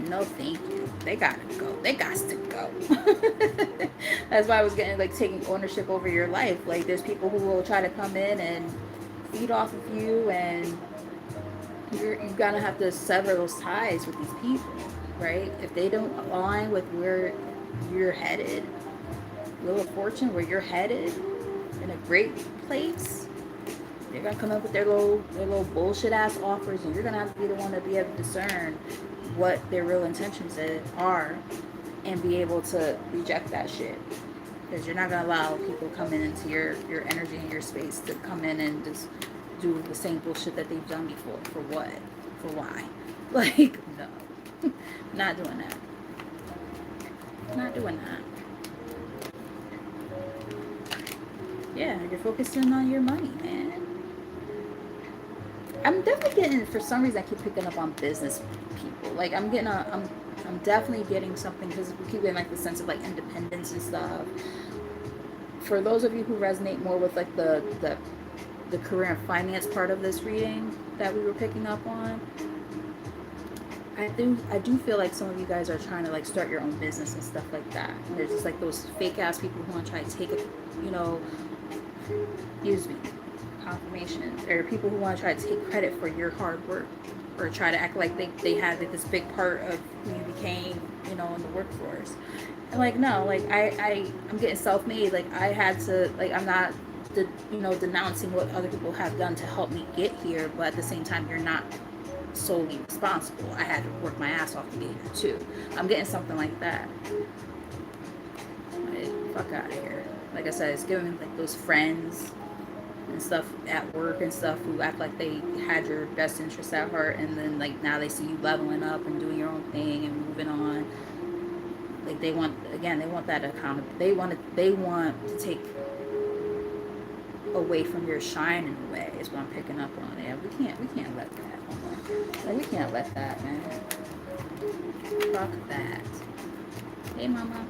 No thank you. They gotta go. They got to go. That's why I was getting like taking ownership over your life. Like there's people who will try to come in and feed off of you, and you're gonna have to sever those ties with these people, right? If they don't align with where you're headed, Wheel of Fortune, where you're headed in a great place, they're gonna come up with their little bullshit ass offers, and you're gonna have to be the one to be able to discern what their real intentions are and be able to reject that shit. Because you're not gonna allow people coming into your energy and your space to come in and just do the same bullshit that they've done before. For what? For why? Like, no. Not doing that. Not doing that. Yeah, you're focusing on your money, man. I'm definitely getting, for some reason, I keep picking up on business people. Like, I'm definitely getting something, because we keep getting, like, the sense of, like, independence and stuff. For those of you who resonate more with, like, the career and finance part of this reading that we were picking up on, I do feel like some of you guys are trying to, like, start your own business and stuff like that. And there's just, like, those fake-ass people who want to try to take it, excuse me, confirmation, or people who want to try to take credit for your hard work, or try to act like they had like this big part of who you became, in the workforce. And like, no, like I'm getting self-made. Like I had to, like, I'm not denouncing what other people have done to help me get here, but at the same time, you're not solely responsible. I had to work my ass off to get here too. I'm getting something like that. Like, fuck out of here. Like I said, it's giving me like those friends and stuff at work and stuff who act like they had your best interests at heart, and then like now they see you leveling up and doing your own thing and moving on. Like they want that accountability. They want to take away from your shine in a way, is what I'm picking up on. Yeah, we can't let that. Like, we can't let that, man. Fuck that. Hey, mama.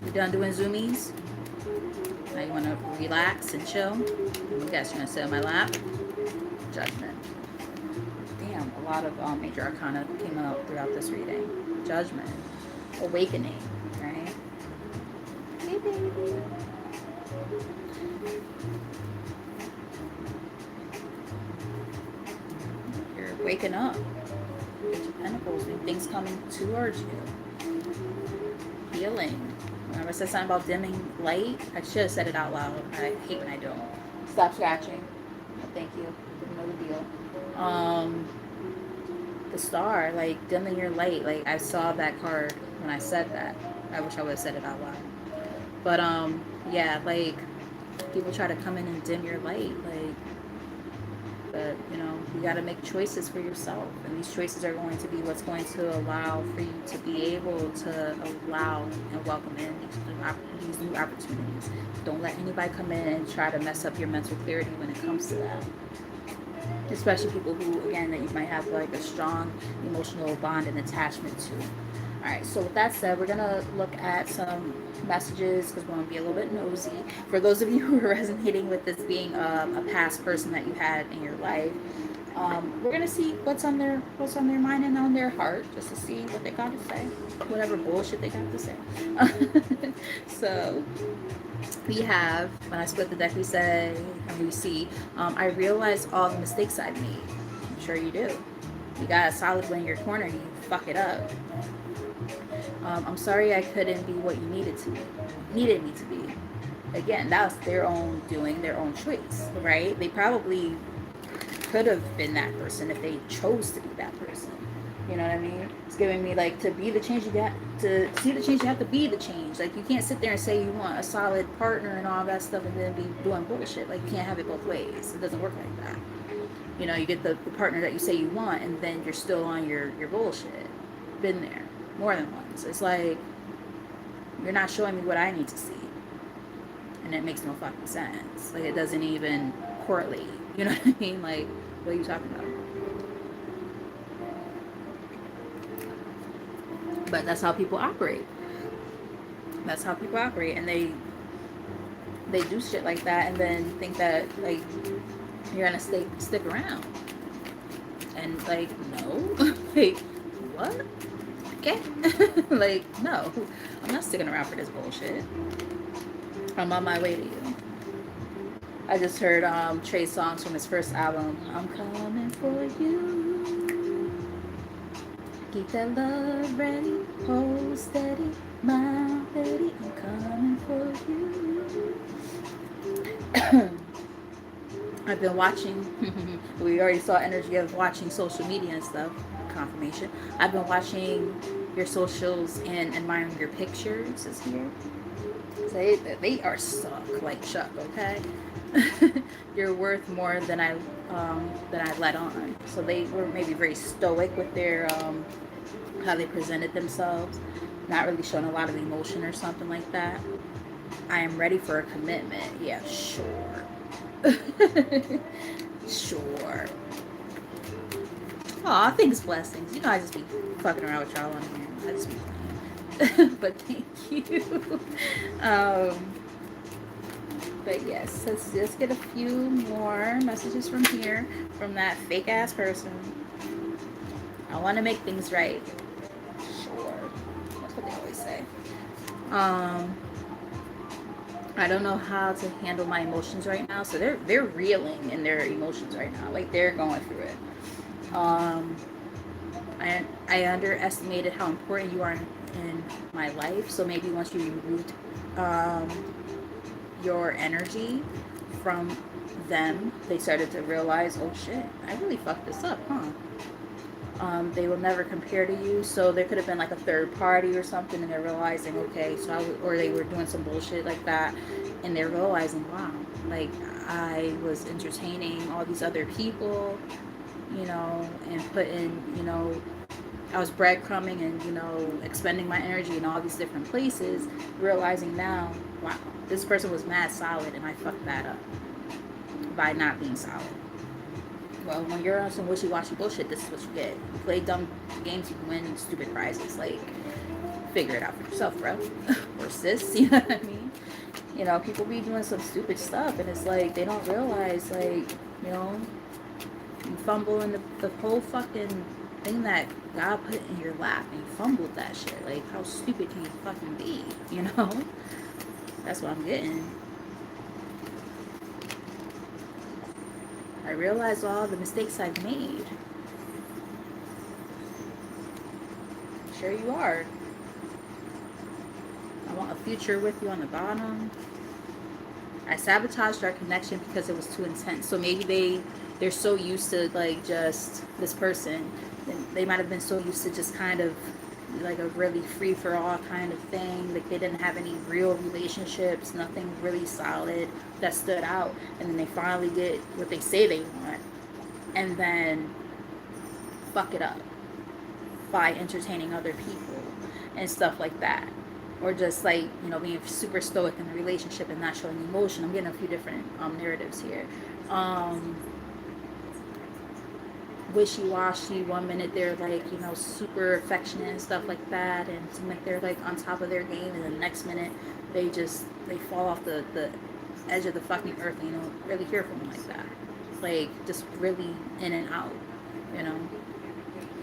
You done doing zoomies? Now you want to relax and chill? You guys gonna sit on my lap? Judgment. Damn, a lot of major arcana came out throughout this reading. Judgment. Awakening, right? Hey, baby. You're waking up. Page of Pentacles, new things coming towards you. Healing. Remember I said something about dimming light? I should have said it out loud. I hate when I don't. Stop scratching. Oh, thank you. Didn't know the deal. star, like dimming your light. Like I saw that card when I said that. I wish I would have said it out loud. But yeah, like people try to come in and dim your light, like. But you got to make choices for yourself, and these choices are going to be what's going to allow for you to be able to allow and welcome in these new opportunities. Don't let anybody come in and try to mess up your mental clarity when it comes to that, especially people who, again, that you might have like a strong emotional bond and attachment to. All right, so with that said, we're gonna look at some messages because we're gonna be a little bit nosy. For those of you who are resonating with this being a past person that you had in your life, we're gonna see what's on their mind and on their heart, just to see what they got to say, whatever bullshit they got to say. So we have, when I split the deck, we say, and we see, I realize all the mistakes I've made. I'm sure you do. You got a solid one in your corner, you fuck it up. I'm sorry I couldn't be what you needed me to be. Again, that was their own doing, their own choice, right? They probably could have been that person if they chose to be that person. You know what I mean? It's giving me like, to be the change you got, to see the change, you have to be the change. Like, you can't sit there and say you want a solid partner and all that stuff and then be doing bullshit. Like, you can't have it both ways. It doesn't work like that. You get the partner that you say you want, and then you're still on your bullshit. Been there more than once. It's like, you're not showing me what I need to see, and it makes no fucking sense. Like, it doesn't even correlate. You know what I mean? Like, what are you talking about? But that's how people operate. That's how people operate, and they do shit like that, and then think that like you're gonna stick around, and like, no. Like, what? Okay. Like, no, I'm not sticking around for this bullshit. I'm on my way to you. I just heard Trey's songs from his first album. I'm coming for you. Keep that love ready, hold steady, my lady. I'm coming for you. I've been watching. We already saw energy of watching social media and stuff. Confirmation. I've been watching your socials and admiring your pictures this year. They are stuck like Chuck. Okay. You're worth more than I let on. So they were maybe very stoic with their how they presented themselves, not really showing a lot of emotion or something like that. I am ready for a commitment. Yeah, sure. Sure. Aw, thanks, blessings. I just be fucking around with y'all on here. I just be playing. But thank you. But yes, let's just get a few more messages from here, from that fake ass person. I want to make things right. Sure. That's what they always say. I don't know how to handle my emotions right now. So they're reeling in their emotions right now. Like, they're going through it. I underestimated how important you are in my life. So maybe once you removed your energy from them, they started to realize, oh shit, I really fucked this up, huh? They will never compare to you, so there could have been like a third party or something, and they're realizing, okay, or they were doing some bullshit like that, and they're realizing, wow, like, I was entertaining all these other people, and putting, I was breadcrumbing and, expending my energy in all these different places, realizing now, wow, this person was mad solid, and I fucked that up by not being solid. Well, when you're on some wishy-washy bullshit, this is what you get. You play dumb games, you win stupid prizes. Like, figure it out for yourself, bro. Or sis, you know what I mean? People be doing some stupid stuff, and it's like, they don't realize, like, you fumble in the whole fucking thing that God put in your lap, and you fumbled that shit. Like, how stupid can you fucking be, That's what I'm getting. I realize all the mistakes I've made. Sure you are. I want a future with you on the bottom. I sabotaged our connection because it was too intense. So maybe they're so used to, like, just this person They might have been so used to just kind of like a really free for all kind of thing. Like they didn't have any real relationships, nothing really solid that stood out. And then they finally get what they say they want, and then fuck it up by entertaining other people and stuff like that. Or just like, being super stoic in a relationship and not showing emotion. I'm getting a few different narratives here. Wishy-washy. One minute they're like, super affectionate and stuff like that, and seem like they're like on top of their game, and the next minute they fall off the edge of the fucking earth, and you don't really hear from them like that. Like just really in and out, you know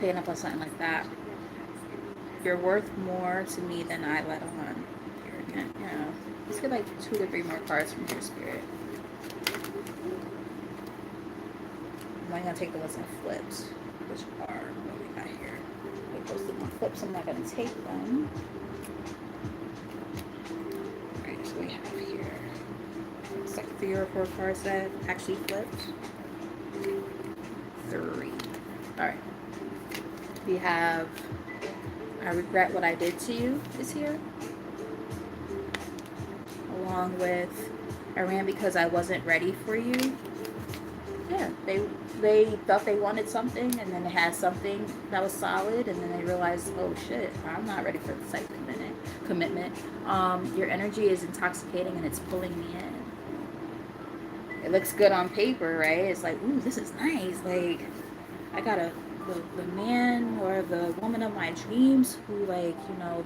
paying up on something like that. You're worth more to me than I let on. Here again, let's get like 2 to 3 more cards from your spirit. I'm only gonna take the ones that flipped, which are what we got here. They posted on flips, I'm not gonna take them. Alright, so we have here. It's like 3 or 4 cards that actually flipped. 3. Alright. We have I regret what I did to you is here. Along with I ran because I wasn't ready for you. Yeah, they thought they wanted something, and then they had something that was solid, and then they realized, oh shit, I'm not ready for this type of commitment. Your energy is intoxicating and it's pulling me in. It looks good on paper, right? It's like, ooh, this is nice. Like, I got the man or the woman of my dreams who, like, the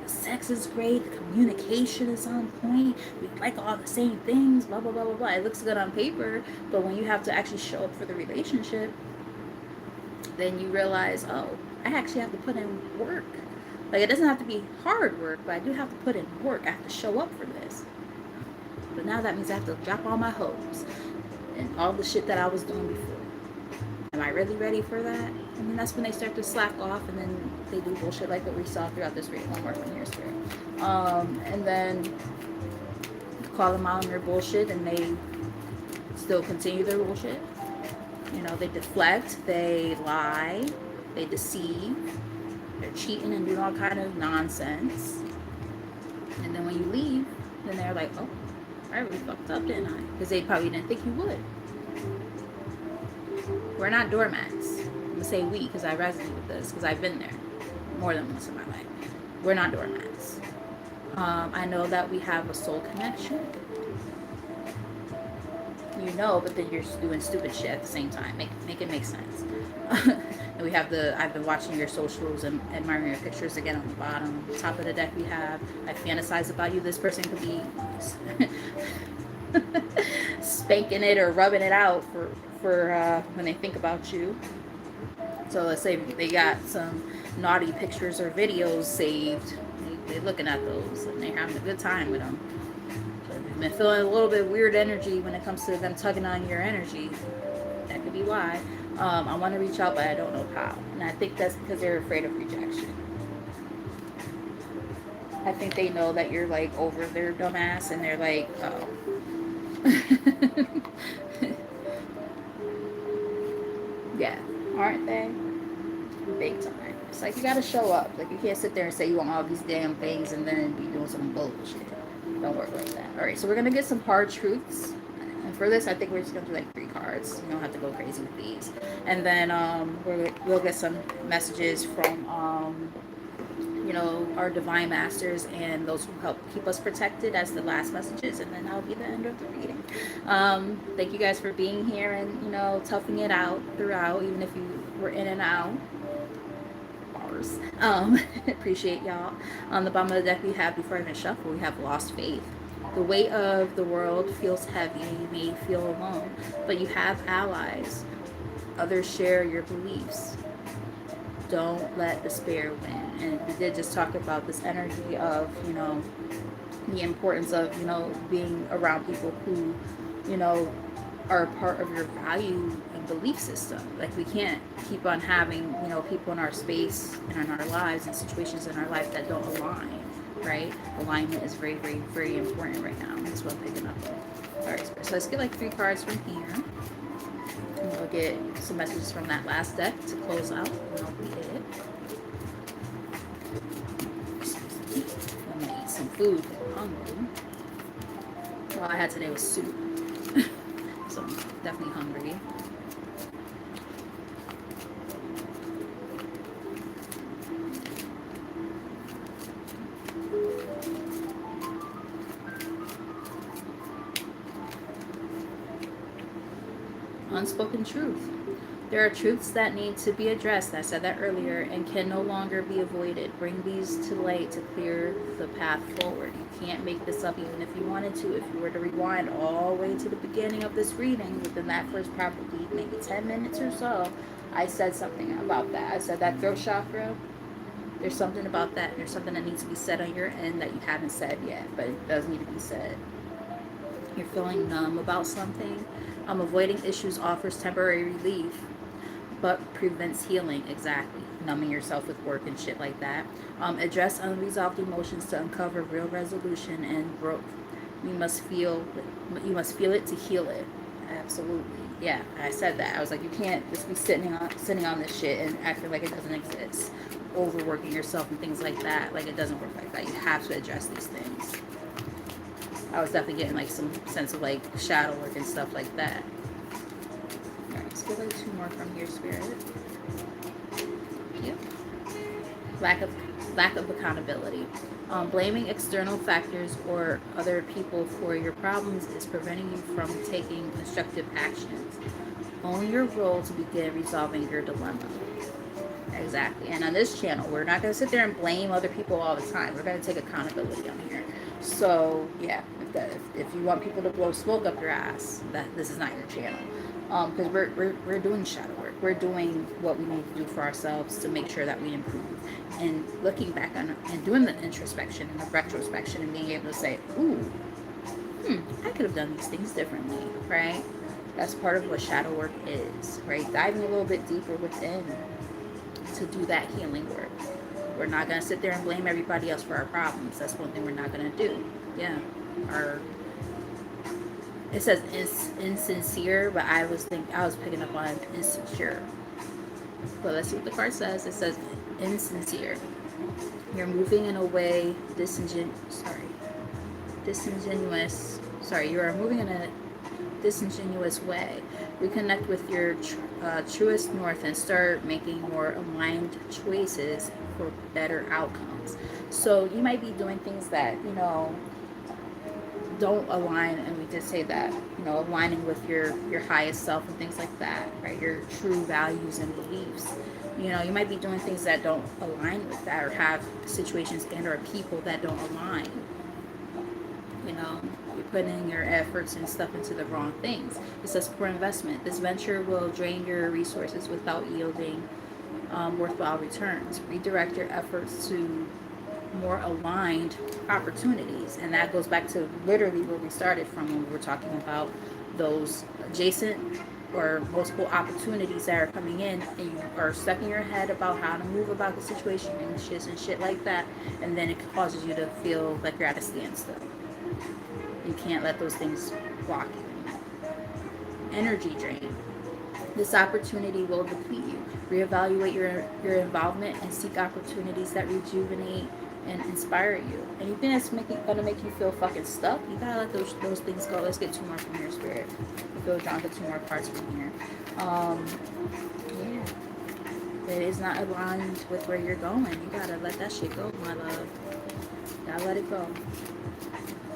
sex is great, the communication is on point, we like all the same things, blah, blah, blah, blah, blah. It looks good on paper, but when you have to actually show up for the relationship, then you realize, oh, I actually have to put in work. Like, it doesn't have to be hard work, but I do have to put in work. I have to show up for this. But now that means I have to drop all my hopes and all the shit that I was doing before. Am I really ready for that? And then that's when they start to slack off, and then they do bullshit like what we saw throughout this reading. One more from here, spirit. And then call them out on their bullshit, and they still continue their bullshit. They deflect, they lie, they deceive, they're cheating and doing all kind of nonsense. And then when you leave, then they're like, oh, I really fucked up, didn't I? Because they probably didn't think you would. We're not doormats. I'm going to say we because I resonate with this because I've been there more than once in my life. We're not doormats. I know that we have a soul connection. But then you're doing stupid shit at the same time. Make it make sense. And we have I've been watching your socials and admiring your pictures again on the bottom. Top of the deck we have, I fantasize about you. This person could be spanking it or rubbing it out for when they think about you. So let's say they got some naughty pictures or videos saved. They're looking at those and they're having a good time with them. So they've been feeling a little bit weird energy when it comes to them tugging on your energy. That could be why. I want to reach out, but I don't know how. And I think that's because they're afraid of rejection. I think they know that you're like over their dumbass, and they're like, oh. Yeah, aren't they? Big time. It's like you gotta show up. Like you can't sit there and say you want all these damn things and then be doing some bullshit. Don't work like that. Alright, so we're gonna get some hard truths. And for this, I think we're just gonna do like 3 cards. You don't have to go crazy with these. And then we'll get some messages from our divine masters and those who help keep us protected as the last messages, and then that'll be the end of the reading. Thank you guys for being here and toughing it out throughout, even if you were in and out. Bars. Appreciate y'all. On the bottom of the deck we have, before I even shuffle, we have lost faith. The weight of the world feels heavy. You may feel alone, but you have allies. Others share your beliefs. Don't let despair win. And we did just talk about this energy of, the importance of, being around people who, are a part of your value and belief system. Like we can't keep on having, people in our space and in our lives and situations in our life that don't align, right? Alignment is very, very, very important right now. That's what I'm picking up on. All right, so let's get like 3 cards from here. And we'll I'll get some messages from that last deck to close out, and I'll read it. I'm gonna eat some food. I'm hungry. All I had today was soup, so I'm definitely hungry. Unspoken truth. There are truths that need to be addressed. I said that earlier, and can no longer be avoided. Bring these to light to clear the path forward. You can't make this up even if you wanted to. If you were to rewind all the way to the beginning of this reading, within that first probably maybe 10 minutes or so, I said something about that. I said that throat chakra, there's something about that. There's something that needs to be said on your end that you haven't said yet, but it does need to be said. You're feeling numb about something. Avoiding issues offers temporary relief, but prevents healing. Exactly. Numbing yourself with work and shit like that. Address unresolved emotions to uncover real resolution and growth. You must feel it to heal it. Absolutely. Yeah, I said that. I was like, you can't just be sitting on this shit and acting like it doesn't exist. Overworking yourself and things like that. Like, it doesn't work like that. You have to address these things. I was definitely getting like some sense of like shadow work and stuff like that. Alright, let's get like 2 more from your spirit. Yep. Lack of accountability. Blaming external factors or other people for your problems is preventing you from taking constructive actions. Own your role to begin resolving your dilemma. Exactly. And on this channel, we're not going to sit there and blame other people all the time. We're going to take accountability on here. So, yeah, if you want people to blow smoke up your ass, this is not your channel. Because we're doing shadow work. We're doing what we need to do for ourselves to make sure that we improve. And looking back on and doing the introspection and the retrospection and being able to say, ooh, I could have done these things differently, right? That's part of what shadow work is, right? Diving a little bit deeper within to do that healing work. We're not going to sit there and blame everybody else for our problems. That's one thing we're not going to do. Yeah. It says insincere, but I was picking up on insecure. But let's see what the card says. It says insincere. You're moving in a way disingenuous. Sorry, you are moving in a disingenuous way. Reconnect with your truest north and start making more aligned choices for better outcomes. So you might be doing things that, don't align, and we did say that, aligning with your highest self and things like that, right? Your true values and beliefs. You might be doing things that don't align with that, or have situations and or people that don't align. You're putting your efforts and stuff into the wrong things. It says poor investment. This venture will drain your resources without yielding worthwhile returns. Redirect your efforts to more aligned opportunities, and that goes back to literally where we started from when we were talking about those adjacent or multiple opportunities that are coming in, and you are stuck in your head about how to move about the situation and shit like that, and then it causes you to feel like you're at a standstill. You can't let those things block you. Energy drain. This opportunity will deplete you. Reevaluate your involvement and seek opportunities that rejuvenate and inspire you. Anything that's gonna make you feel fucking stuck, you gotta let those things go. Let's get 2 more from your spirit. I feel drawn to 2 more cards from here. Yeah. It is not aligned with where you're going. You gotta let that shit go, my love. You gotta let it go.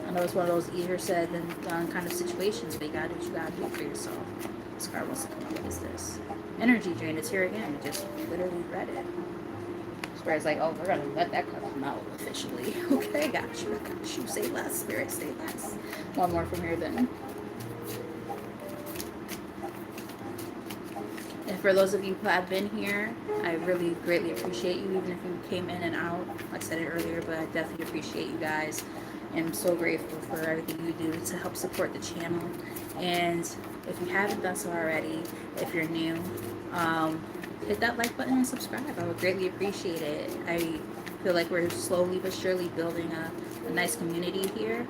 I know it's one of those easier said than done kind of situations, but you gotta do what you gotta do for yourself. This card wants to come up. What is this? Energy drain. It's here again. You just literally read it. Spirit's like, oh, we're gonna let that card come out officially. Okay, got you. Say less, Spirit, say less. 1 more from here then. And for those of you who have been here, I really greatly appreciate you, even if you came in and out. I said it earlier, but I definitely appreciate you guys. I'm so grateful for everything you do to help support the channel. And if you haven't done so already, if you're new, hit that like button and subscribe. I would greatly appreciate it. I feel like we're slowly but surely building a nice community here,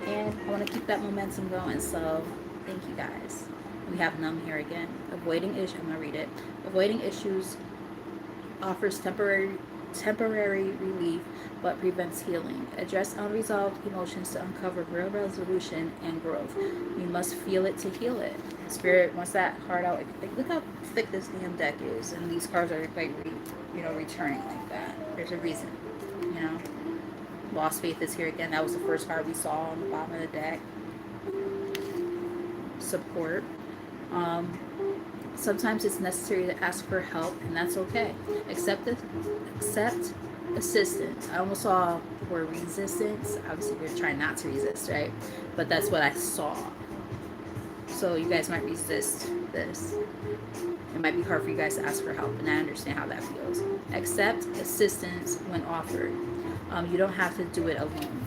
and I want to keep that momentum going. So thank you guys. We have numb here again. Avoiding issues. I'm gonna read it. Avoiding issues offers temporary relief but prevents healing. Address unresolved emotions to uncover real resolution and growth. You must feel it to heal it. Spirit wants that heart out. Like, look how thick this damn deck is, and these cards are like, returning like that. There's a reason, you know. Lost faith is here again. That was the first card we saw on the bottom of the deck. Support. Sometimes it's necessary to ask for help, and that's okay. Accept assistance. I almost saw the word resistance. Obviously, we're trying not to resist, right? But that's what I saw. So you guys might resist this. It might be hard for you guys to ask for help, and I understand how that feels. Accept assistance when offered. You don't have to do it alone.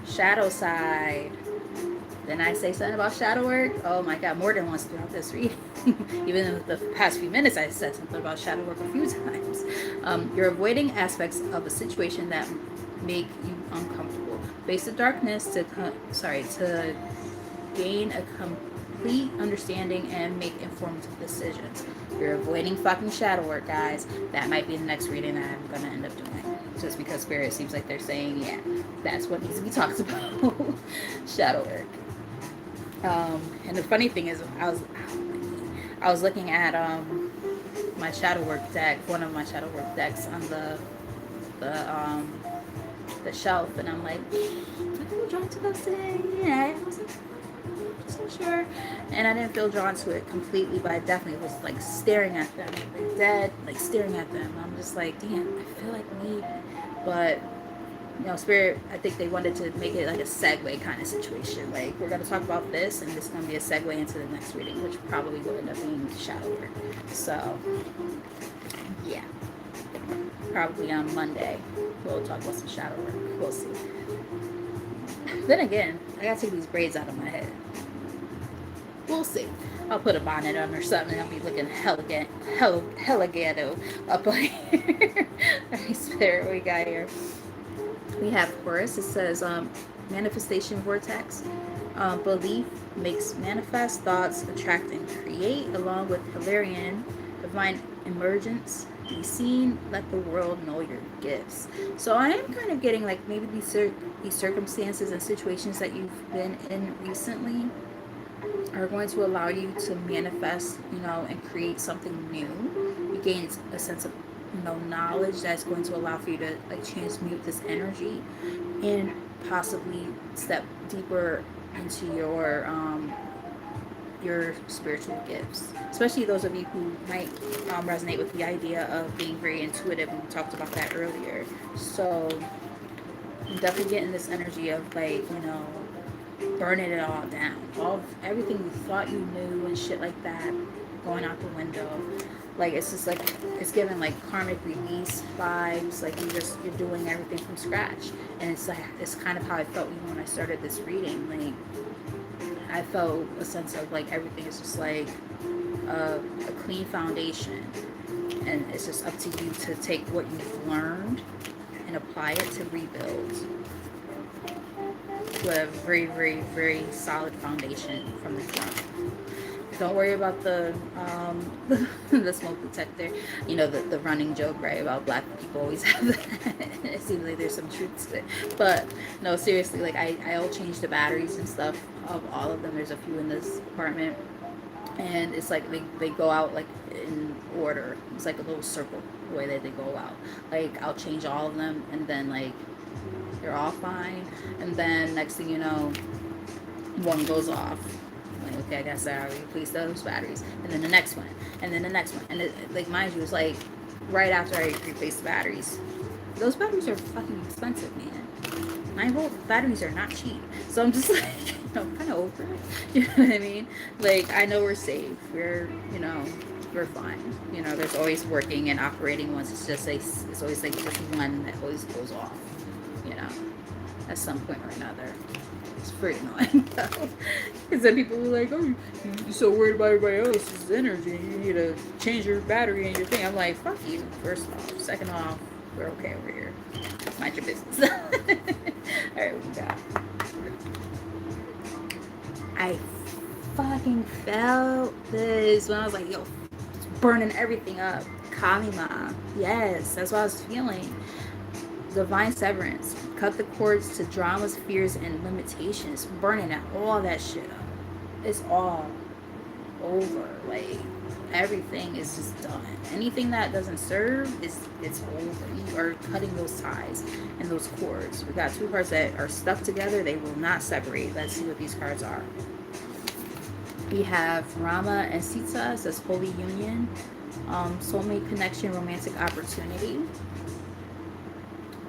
Shadow side. Didn't I say something about shadow work? Oh my god, more than once throughout this reading. Even in the past few minutes, I said something about shadow work a few times. You're avoiding aspects of a situation that make you uncomfortable. Face the darkness to gain a complete understanding and make informed decisions. You're avoiding fucking shadow work, guys. That might be the next reading that I'm gonna end up doing. Just because Spirit seems like they're saying, yeah, that's what needs to be talked about. Shadow work. And the funny thing is, I was looking at my shadow work deck, one of my shadow work decks on the shelf, and I'm like, I feel drawn to those today. Yeah, I wasn't so sure, and I didn't feel drawn to it completely, but I definitely was like staring at them, like dead, like staring at them. I'm just like, damn, I feel like me, but. You know, Spirit, I think they wanted to make it like a segue kind of situation. Like, we're going to talk about this, and this is going to be a segue into the next reading, which probably will end up being shadow work. So, yeah. Probably on Monday, we'll talk about some shadow work. We'll see. Then again, I got to take these braids out of my head. We'll see. I'll put a bonnet on or something, and I'll be looking hella ghetto up on here. Alright, Spirit, what we got here? We have Taurus. It says manifestation vortex. Belief makes manifest, thoughts attract and create, along with Hilarion, divine emergence. Be seen, let the world know your gifts. So I am kind of getting like maybe these circumstances and situations that you've been in recently are going to allow you to manifest, you know, and create something new. You gain a sense of knowledge that's going to allow for you to like transmute this energy and possibly step deeper into your spiritual gifts, especially those of you who might resonate with the idea of being very intuitive, and we talked about that earlier. So I'm definitely getting this energy of like, you know, burning it all down, everything you thought you knew and shit like that going out the window. Like, it's just like, it's giving like karmic release vibes. Like you're doing everything from scratch. And it's like, it's kind of how I felt even when I started this reading. Like, I felt a sense of like everything is just like a clean foundation. And it's just up to you to take what you've learned and apply it to rebuild to a very, very, very solid foundation from the front. Don't worry about the smoke detector. You know, the running joke, right, about black people always have that. It seems like there's some truth to it. But no, seriously, like I'll change the batteries and stuff of all of them. There's a few in this apartment. And it's like they go out like in order. It's like a little circle the way that they go out. Like I'll change all of them, and then like they're all fine. And then next thing you know, one goes off. Like, okay, I guess I already replaced those batteries, and then the next one, and then the next one, and it, like, mind you, it's like right after I replaced the batteries. Those batteries are fucking expensive, man. 9-volt batteries are not cheap, so I'm just like, you know, kind of over it. You know what I mean? Like, I know we're safe. We're, you know, we're fine. You know, there's always working and operating ones. It's just like it's always like just one that always goes off. You know, at some point or another. It's pretty annoying though. Because then people are like, oh, you're so worried about everybody else's energy. You need to change your battery and your thing. I'm like, fuck you, first off. Second off, we're okay over here. Mind your business. Alright, what we got? I fucking felt this when I was like, yo, it's burning everything up. Kalima. Yes, that's what I was feeling. Divine severance. Cut the cords to dramas, fears, and limitations. Burning all that shit up. It's all over. Like, everything is just done. Anything that doesn't serve it's over. You are cutting those ties and those cords. We got two cards that are stuck together. They will not separate. Let's see what these cards are. We have Rama and Sita. It says holy union, soulmate connection, romantic opportunity.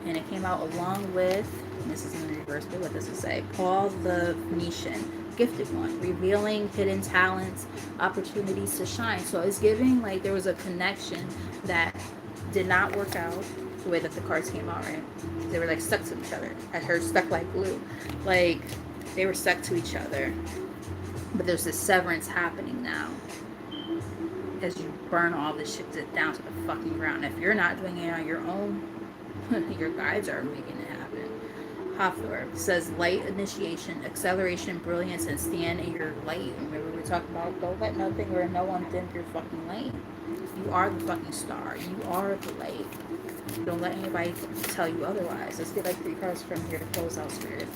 And it came out along with, this is in the reverse, but what does it say? Paul the Phoenician, gifted one, revealing hidden talents, opportunities to shine. So it's giving like there was a connection that did not work out the way that the cards came out, right? They were like stuck to each other. I heard stuck like glue. Like they were stuck to each other. But there's this severance happening now as you burn all this shit down to the fucking ground. If you're not doing it on your own, your guides are making it happen. Hathor says light initiation, acceleration, brilliance, and stand in your light. Remember we were talking about don't let nothing or no one dim your fucking light. You are the fucking star. You are the light. Don't let anybody tell you otherwise. Let's get like 3 cards from here to close out spirit.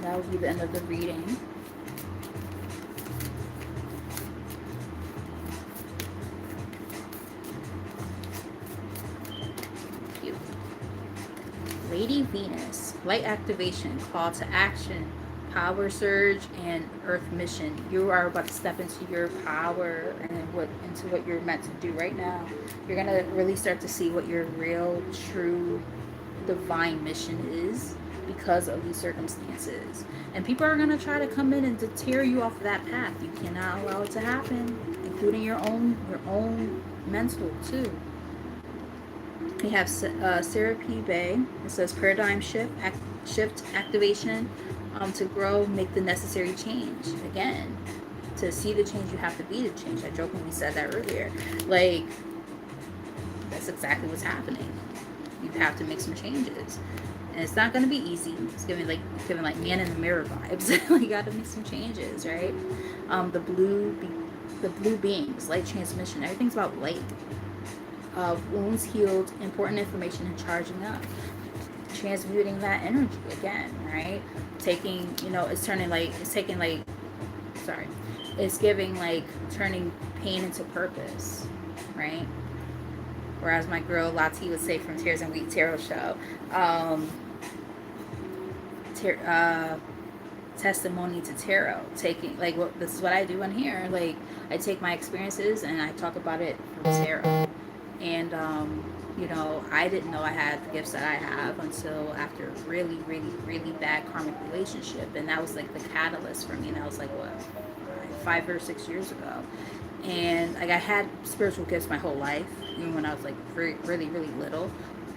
That will be the end of the reading. Lady Venus, light activation, call to action, power surge, and earth mission. You are about to step into your power and into what you're meant to do right now. You're gonna really start to see what your real, true, divine mission is because of these circumstances. And people are gonna try to come in and to tear you off of that path. You cannot allow it to happen, including your own mental too. We have Sarah P. Bay. It says paradigm shift, activation, to grow, make the necessary change. Again, to see the change, you have to be the change. I jokingly said that earlier. Like, that's exactly what's happening. You have to make some changes, and it's not going to be easy. It's giving like man in the mirror vibes. You got to make some changes, right? The blue beings, light transmission. Everything's about light. Wounds healed, important information, and charging up, transmuting that energy again, right? Taking, it's giving like turning pain into purpose, right? Or as my girl Lati would say from Tears and Wheat Tarot Show, testimony to tarot. Taking like this is what I do in here. Like I take my experiences and I talk about it through tarot. And, I didn't know I had the gifts that I have until after a really, really, really bad karmic relationship. And that was like the catalyst for me. And that was like, what, 5 or 6 years ago. And like I had spiritual gifts my whole life, even when I was like really, really little.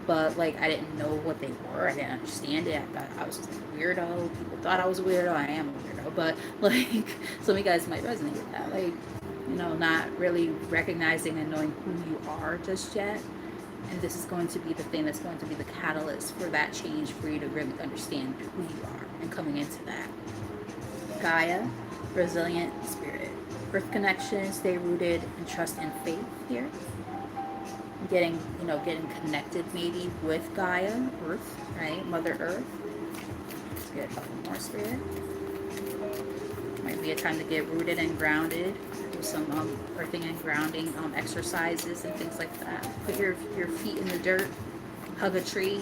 But like I didn't know what they were. I didn't understand it. I thought I was just like a weirdo. People thought I was a weirdo. I am a weirdo. But like some of you guys might resonate with that. Like, not really recognizing and knowing who you are just yet. And this is going to be the thing that's going to be the catalyst for that change, for you to really understand who you are and coming into that. Gaia, resilient spirit. Earth connection, stay rooted and trust and faith here. Getting connected maybe with Gaia, Earth, right? Mother Earth. Let's get a couple more spirit. Might be a time to get rooted and grounded. Do some earthing and grounding exercises and things like that. Put your feet in the dirt. Hug a tree.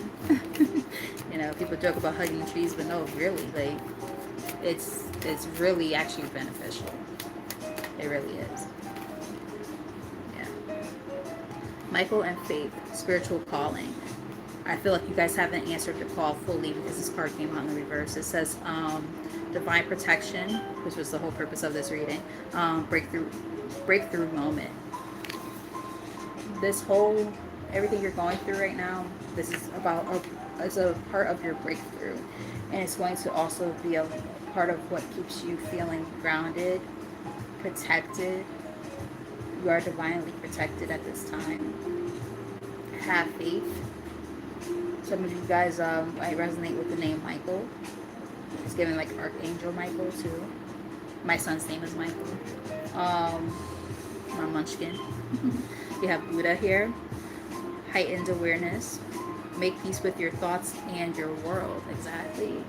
People joke about hugging trees, but no, really, like it's really actually beneficial. It really is. Yeah. Michael and Faith, spiritual calling. I feel like you guys haven't answered the call fully because this card came out in the reverse. It says divine protection, which was the whole purpose of this reading. Breakthrough moment. This whole everything you're going through right now, this is about it's a part of your breakthrough, and it's going to also be a part of what keeps you feeling grounded, protected. You are divinely protected at this time. Have faith. Some of you guys might resonate with the name Michael. It's given like Archangel Michael too. My son's name is Michael. Um, my munchkin. We have Buddha here. Heightened awareness. Make peace with your thoughts and your world. Exactly.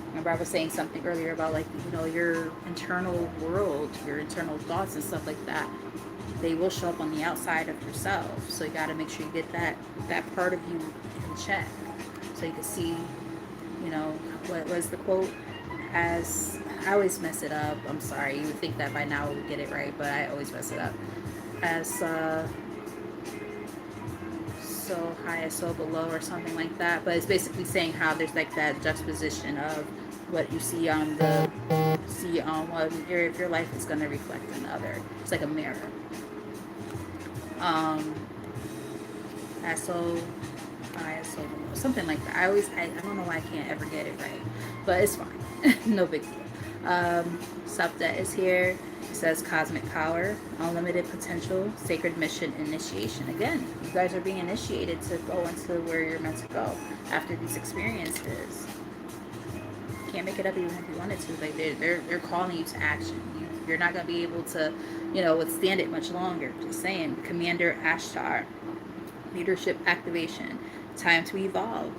Remember I was saying something earlier about, like, your internal world, your internal thoughts and stuff like that. They will show up on the outside of yourself. So you got to make sure you get that part of you in check. So you can see, what was the quote? As I always mess it up. I'm sorry. You would think that by now we would get it right, but I always mess it up. As so high as so below, or something like that. But it's basically saying how there's like that juxtaposition of what you see on what your life is going to reflect in the other. It's like a mirror. Um, as so high as so below, something like that. I don't know why I can't ever get it right, but it's fine. No big deal. Subdet is here. It says cosmic power, unlimited potential, sacred mission, initiation. Again, you guys are being initiated to go into where you're meant to go after these experiences. You can't make it up even if you wanted to. Like, they're calling you to action. You're not gonna be able to, withstand it much longer. Just saying. Commander Ashtar, leadership activation, time to evolve.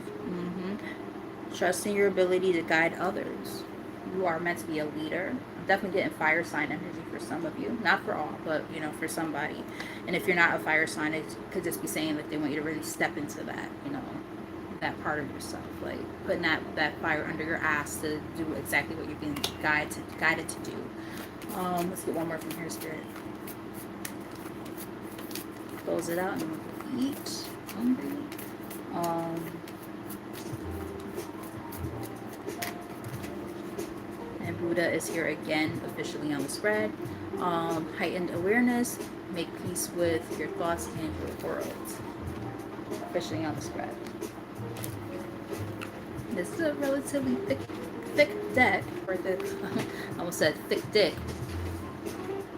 Trust in your ability to guide others. You are meant to be a leader. I'm definitely getting fire sign energy for some of you. Not for all, but, for somebody. And if you're not a fire sign, it could just be saying that they want you to really step into that, that part of yourself. Like putting that fire under your ass to do exactly what you're being guided to do. Let's get one more from here, Spirit. Close it out and eat. Hungry. And Buddha is here again, officially on the spread. Heightened awareness, make peace with your thoughts and your world. Officially on the spread. This is a relatively thick deck, or thick, I almost said thick dick.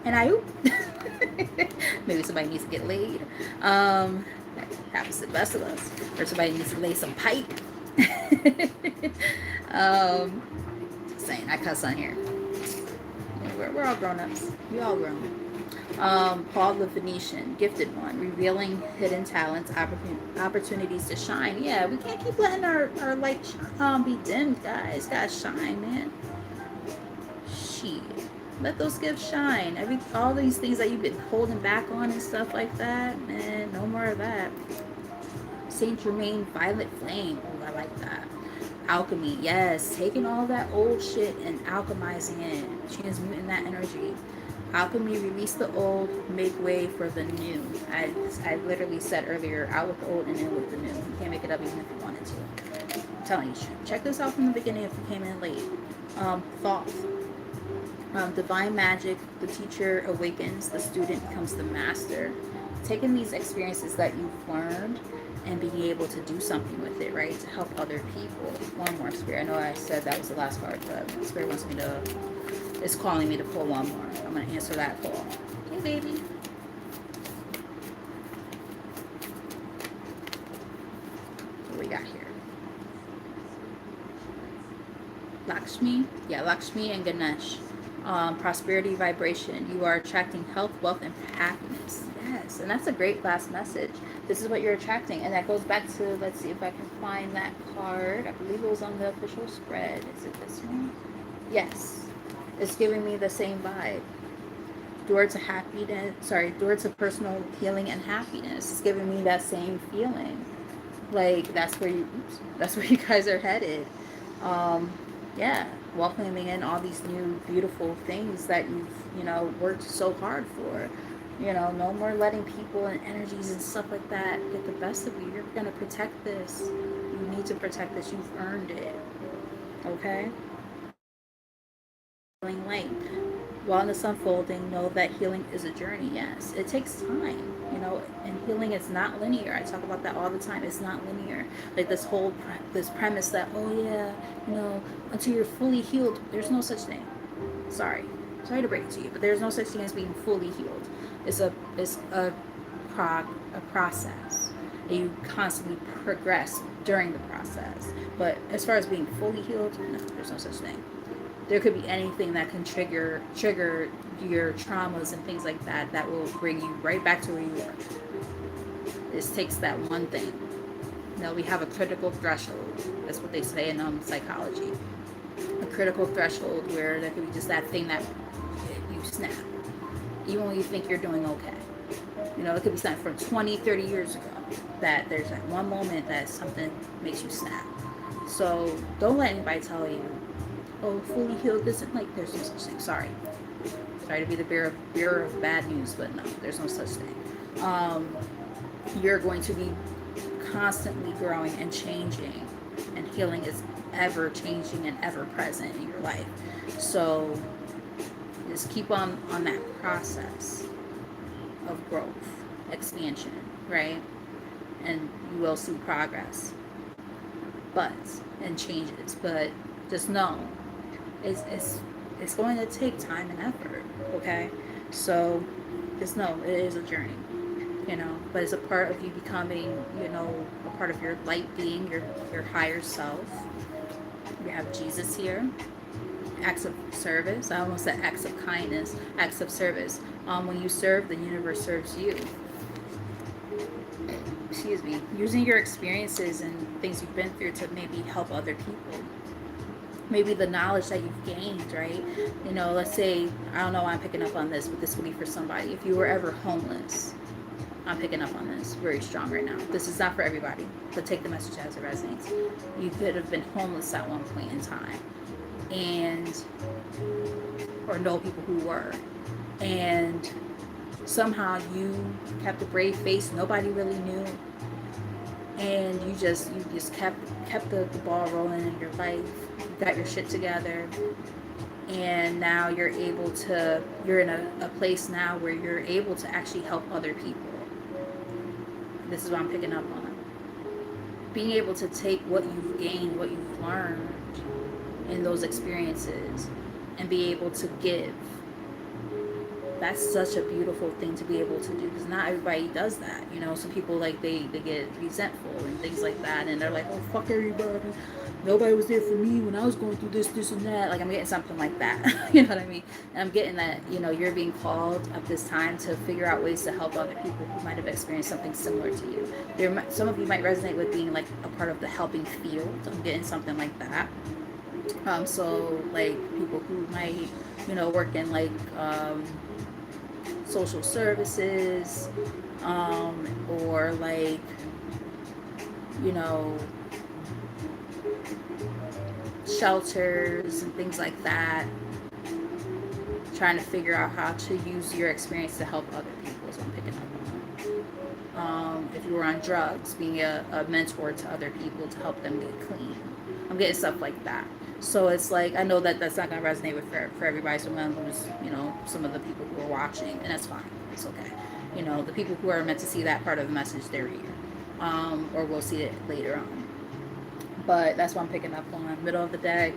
And maybe somebody needs to get laid. That happens to the best of us. Or somebody needs to lay some pipe. Saying I cuss on here. We're all grown-ups. We all grown. Paul the Venetian, gifted one, revealing hidden talents, opportunities to shine. Yeah, we can't keep letting our light be dimmed, guys. Gotta shine, man. Shit. Let those gifts shine. All these things that you've been holding back on and stuff like that, man, no more of that. Saint Germain, violet flame. Oh, I like that. Alchemy, yes, taking all that old shit and alchemizing it, transmuting that energy. Alchemy, release the old, make way for the new. I literally said earlier, out with the old and in with the new. You can't make it up even if you wanted to. I'm telling you, check this out from the beginning if you came in late. Thought. Divine magic, the teacher awakens, the student becomes the master. Taking these experiences that you've learned and being able to do something with it, right? To help other people. One more, Spirit. I know I said that was the last card, but Spirit wants me to, it's calling me to pull one more. I'm going to answer that call. Hey, baby. What we got here? Lakshmi. Yeah, Lakshmi and Ganesh. Prosperity vibration. You are attracting health, wealth, and happiness. Yes, and that's a great last message. This is what you're attracting, and that goes back to, let's see if I can find that card. I believe it was on the official spread. Is it this one? Yes. It's giving me the same vibe. Door to happiness, door to personal healing and happiness. It's giving me that same feeling. Like that's where you guys are headed. Yeah, welcoming in all these new beautiful things that you've worked so hard for. No more letting people and energies and stuff like that get the best of you. You're gonna protect this. You need to protect this. You've earned it. Okay? Healing light. Wellness unfolding. Know that healing is a journey. Yes, it takes time. And healing is not linear. I talk about that all the time. It's not linear. Like this premise that, oh yeah, until you're fully healed, there's no such thing. Sorry to break it to you, but there's no such thing as being fully healed. It's a process. And you constantly progress during the process. But as far as being fully healed, no, there's no such thing. There could be anything that can trigger your traumas and things like that that will bring you right back to where you were. This takes that one thing. We have a critical threshold. That's what they say in psychology. A critical threshold where there could be just that thing that you snap, even when you think you're doing okay. It could be something from 20, 30 years ago that there's that one moment that something makes you snap. So don't let anybody tell you, oh, fully healed isn't like there's no such thing. Sorry to be the bearer of bad news, but no, there's no such thing. You're going to be constantly growing and changing, and healing is ever changing and ever present in your life. So just keep on that process of growth, expansion, right? And you will see progress, and changes. But just know, it's going to take time and effort. Okay, so just know it is a journey. But it's a part of you becoming, a part of your light being, your higher self. You have Jesus here. Acts of service. I almost said acts of kindness. Acts of service. When you serve, the universe serves you. Excuse me. Using your experiences and things you've been through to maybe help other people. Maybe the knowledge that you've gained, right? Let's say, I don't know why I'm picking up on this, but this will be for somebody. If you were ever homeless, I'm picking up on this very strong right now. This is not for everybody, but take the message as it resonates. You could have been homeless at one point in time, or know people who were, and somehow you kept a brave face. Nobody really knew, and you just kept the ball rolling in your life. You got your shit together, and now you're in a place now where you're able to actually help other people. This is what I'm picking up on. Being able to take what you've gained, what you've learned in those experiences, and be able to give. That's such a beautiful thing to be able to do, because not everybody does that. Some people, like, they get resentful and things like that, and they're like, oh, fuck everybody. Nobody was there for me when I was going through this and that. Like, I'm getting something like that. You know what I mean? And I'm getting that, you're being called at this time to figure out ways to help other people who might have experienced something similar to you. Some of you might resonate with being, like, a part of the helping field. I'm getting something like that. So, like, people who might, work in, like, social services, or, like, shelters and things like that, trying to figure out how to use your experience to help other people is what I'm picking up on. If you were on drugs, being a mentor to other people to help them get clean. I'm getting stuff like that. So it's like, I know that that's not going to resonate with for everybody, so I'm going to lose, some of the people who are watching, and that's fine. It's okay. The people who are meant to see that part of the message, they're here. Or we'll see it later on. But that's what I'm picking up on. Middle of the deck,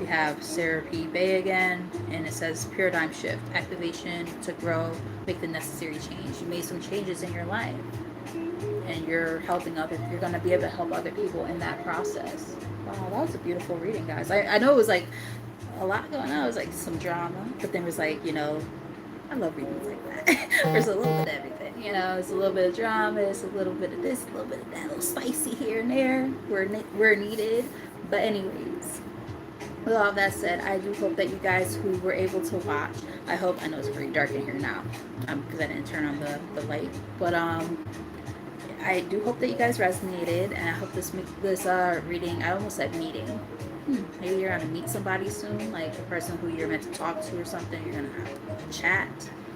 we have Sarah P. Bay again, and it says paradigm shift, activation to grow, make the necessary change. You made some changes in your life, and you're going to be able to help other people in that process. Wow, that was a beautiful reading, guys. I know it was like a lot going on. It was like some drama, but then it was like, I love readings like that. There's a little bit of everything. It's a little bit of drama, it's a little bit of this, a little bit of that, a little spicy here and there where needed. But anyways, with all that said, I do hope that you guys who were able to watch, I know it's pretty dark in here now, because I didn't turn on the light, but I do hope that you guys resonated, and I hope this reading, I almost said meeting. Maybe you're gonna meet somebody soon, like a person who you're meant to talk to or something. You're gonna have a chat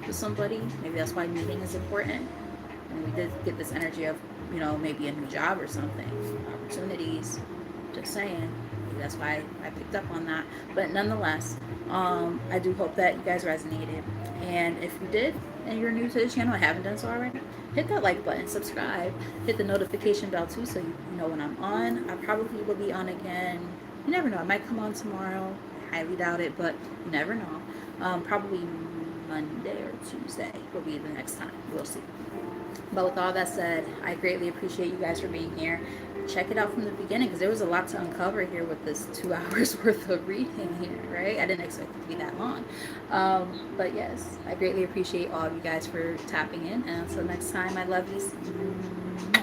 with somebody. Maybe that's why meeting is important. And we did get this energy of, maybe a new job or something, opportunities. Just saying. Maybe that's why I picked up on that. But nonetheless, I do hope that you guys resonated. And if you did, and you're new to the channel, I haven't done so already, hit that like button, subscribe, hit the notification bell too, so you know when I'm on. I probably will be on again. You never know. I might come on tomorrow. I highly doubt it, but you never know. Probably Monday or Tuesday will be the next time. We'll see. But with all that said, I greatly appreciate you guys for being here. check it out from the beginning, because there was a lot to uncover here with this 2 hours worth of reading here, right? I didn't expect it to be that long. But yes, I greatly appreciate all of you guys for tapping in. And until next time, I love you.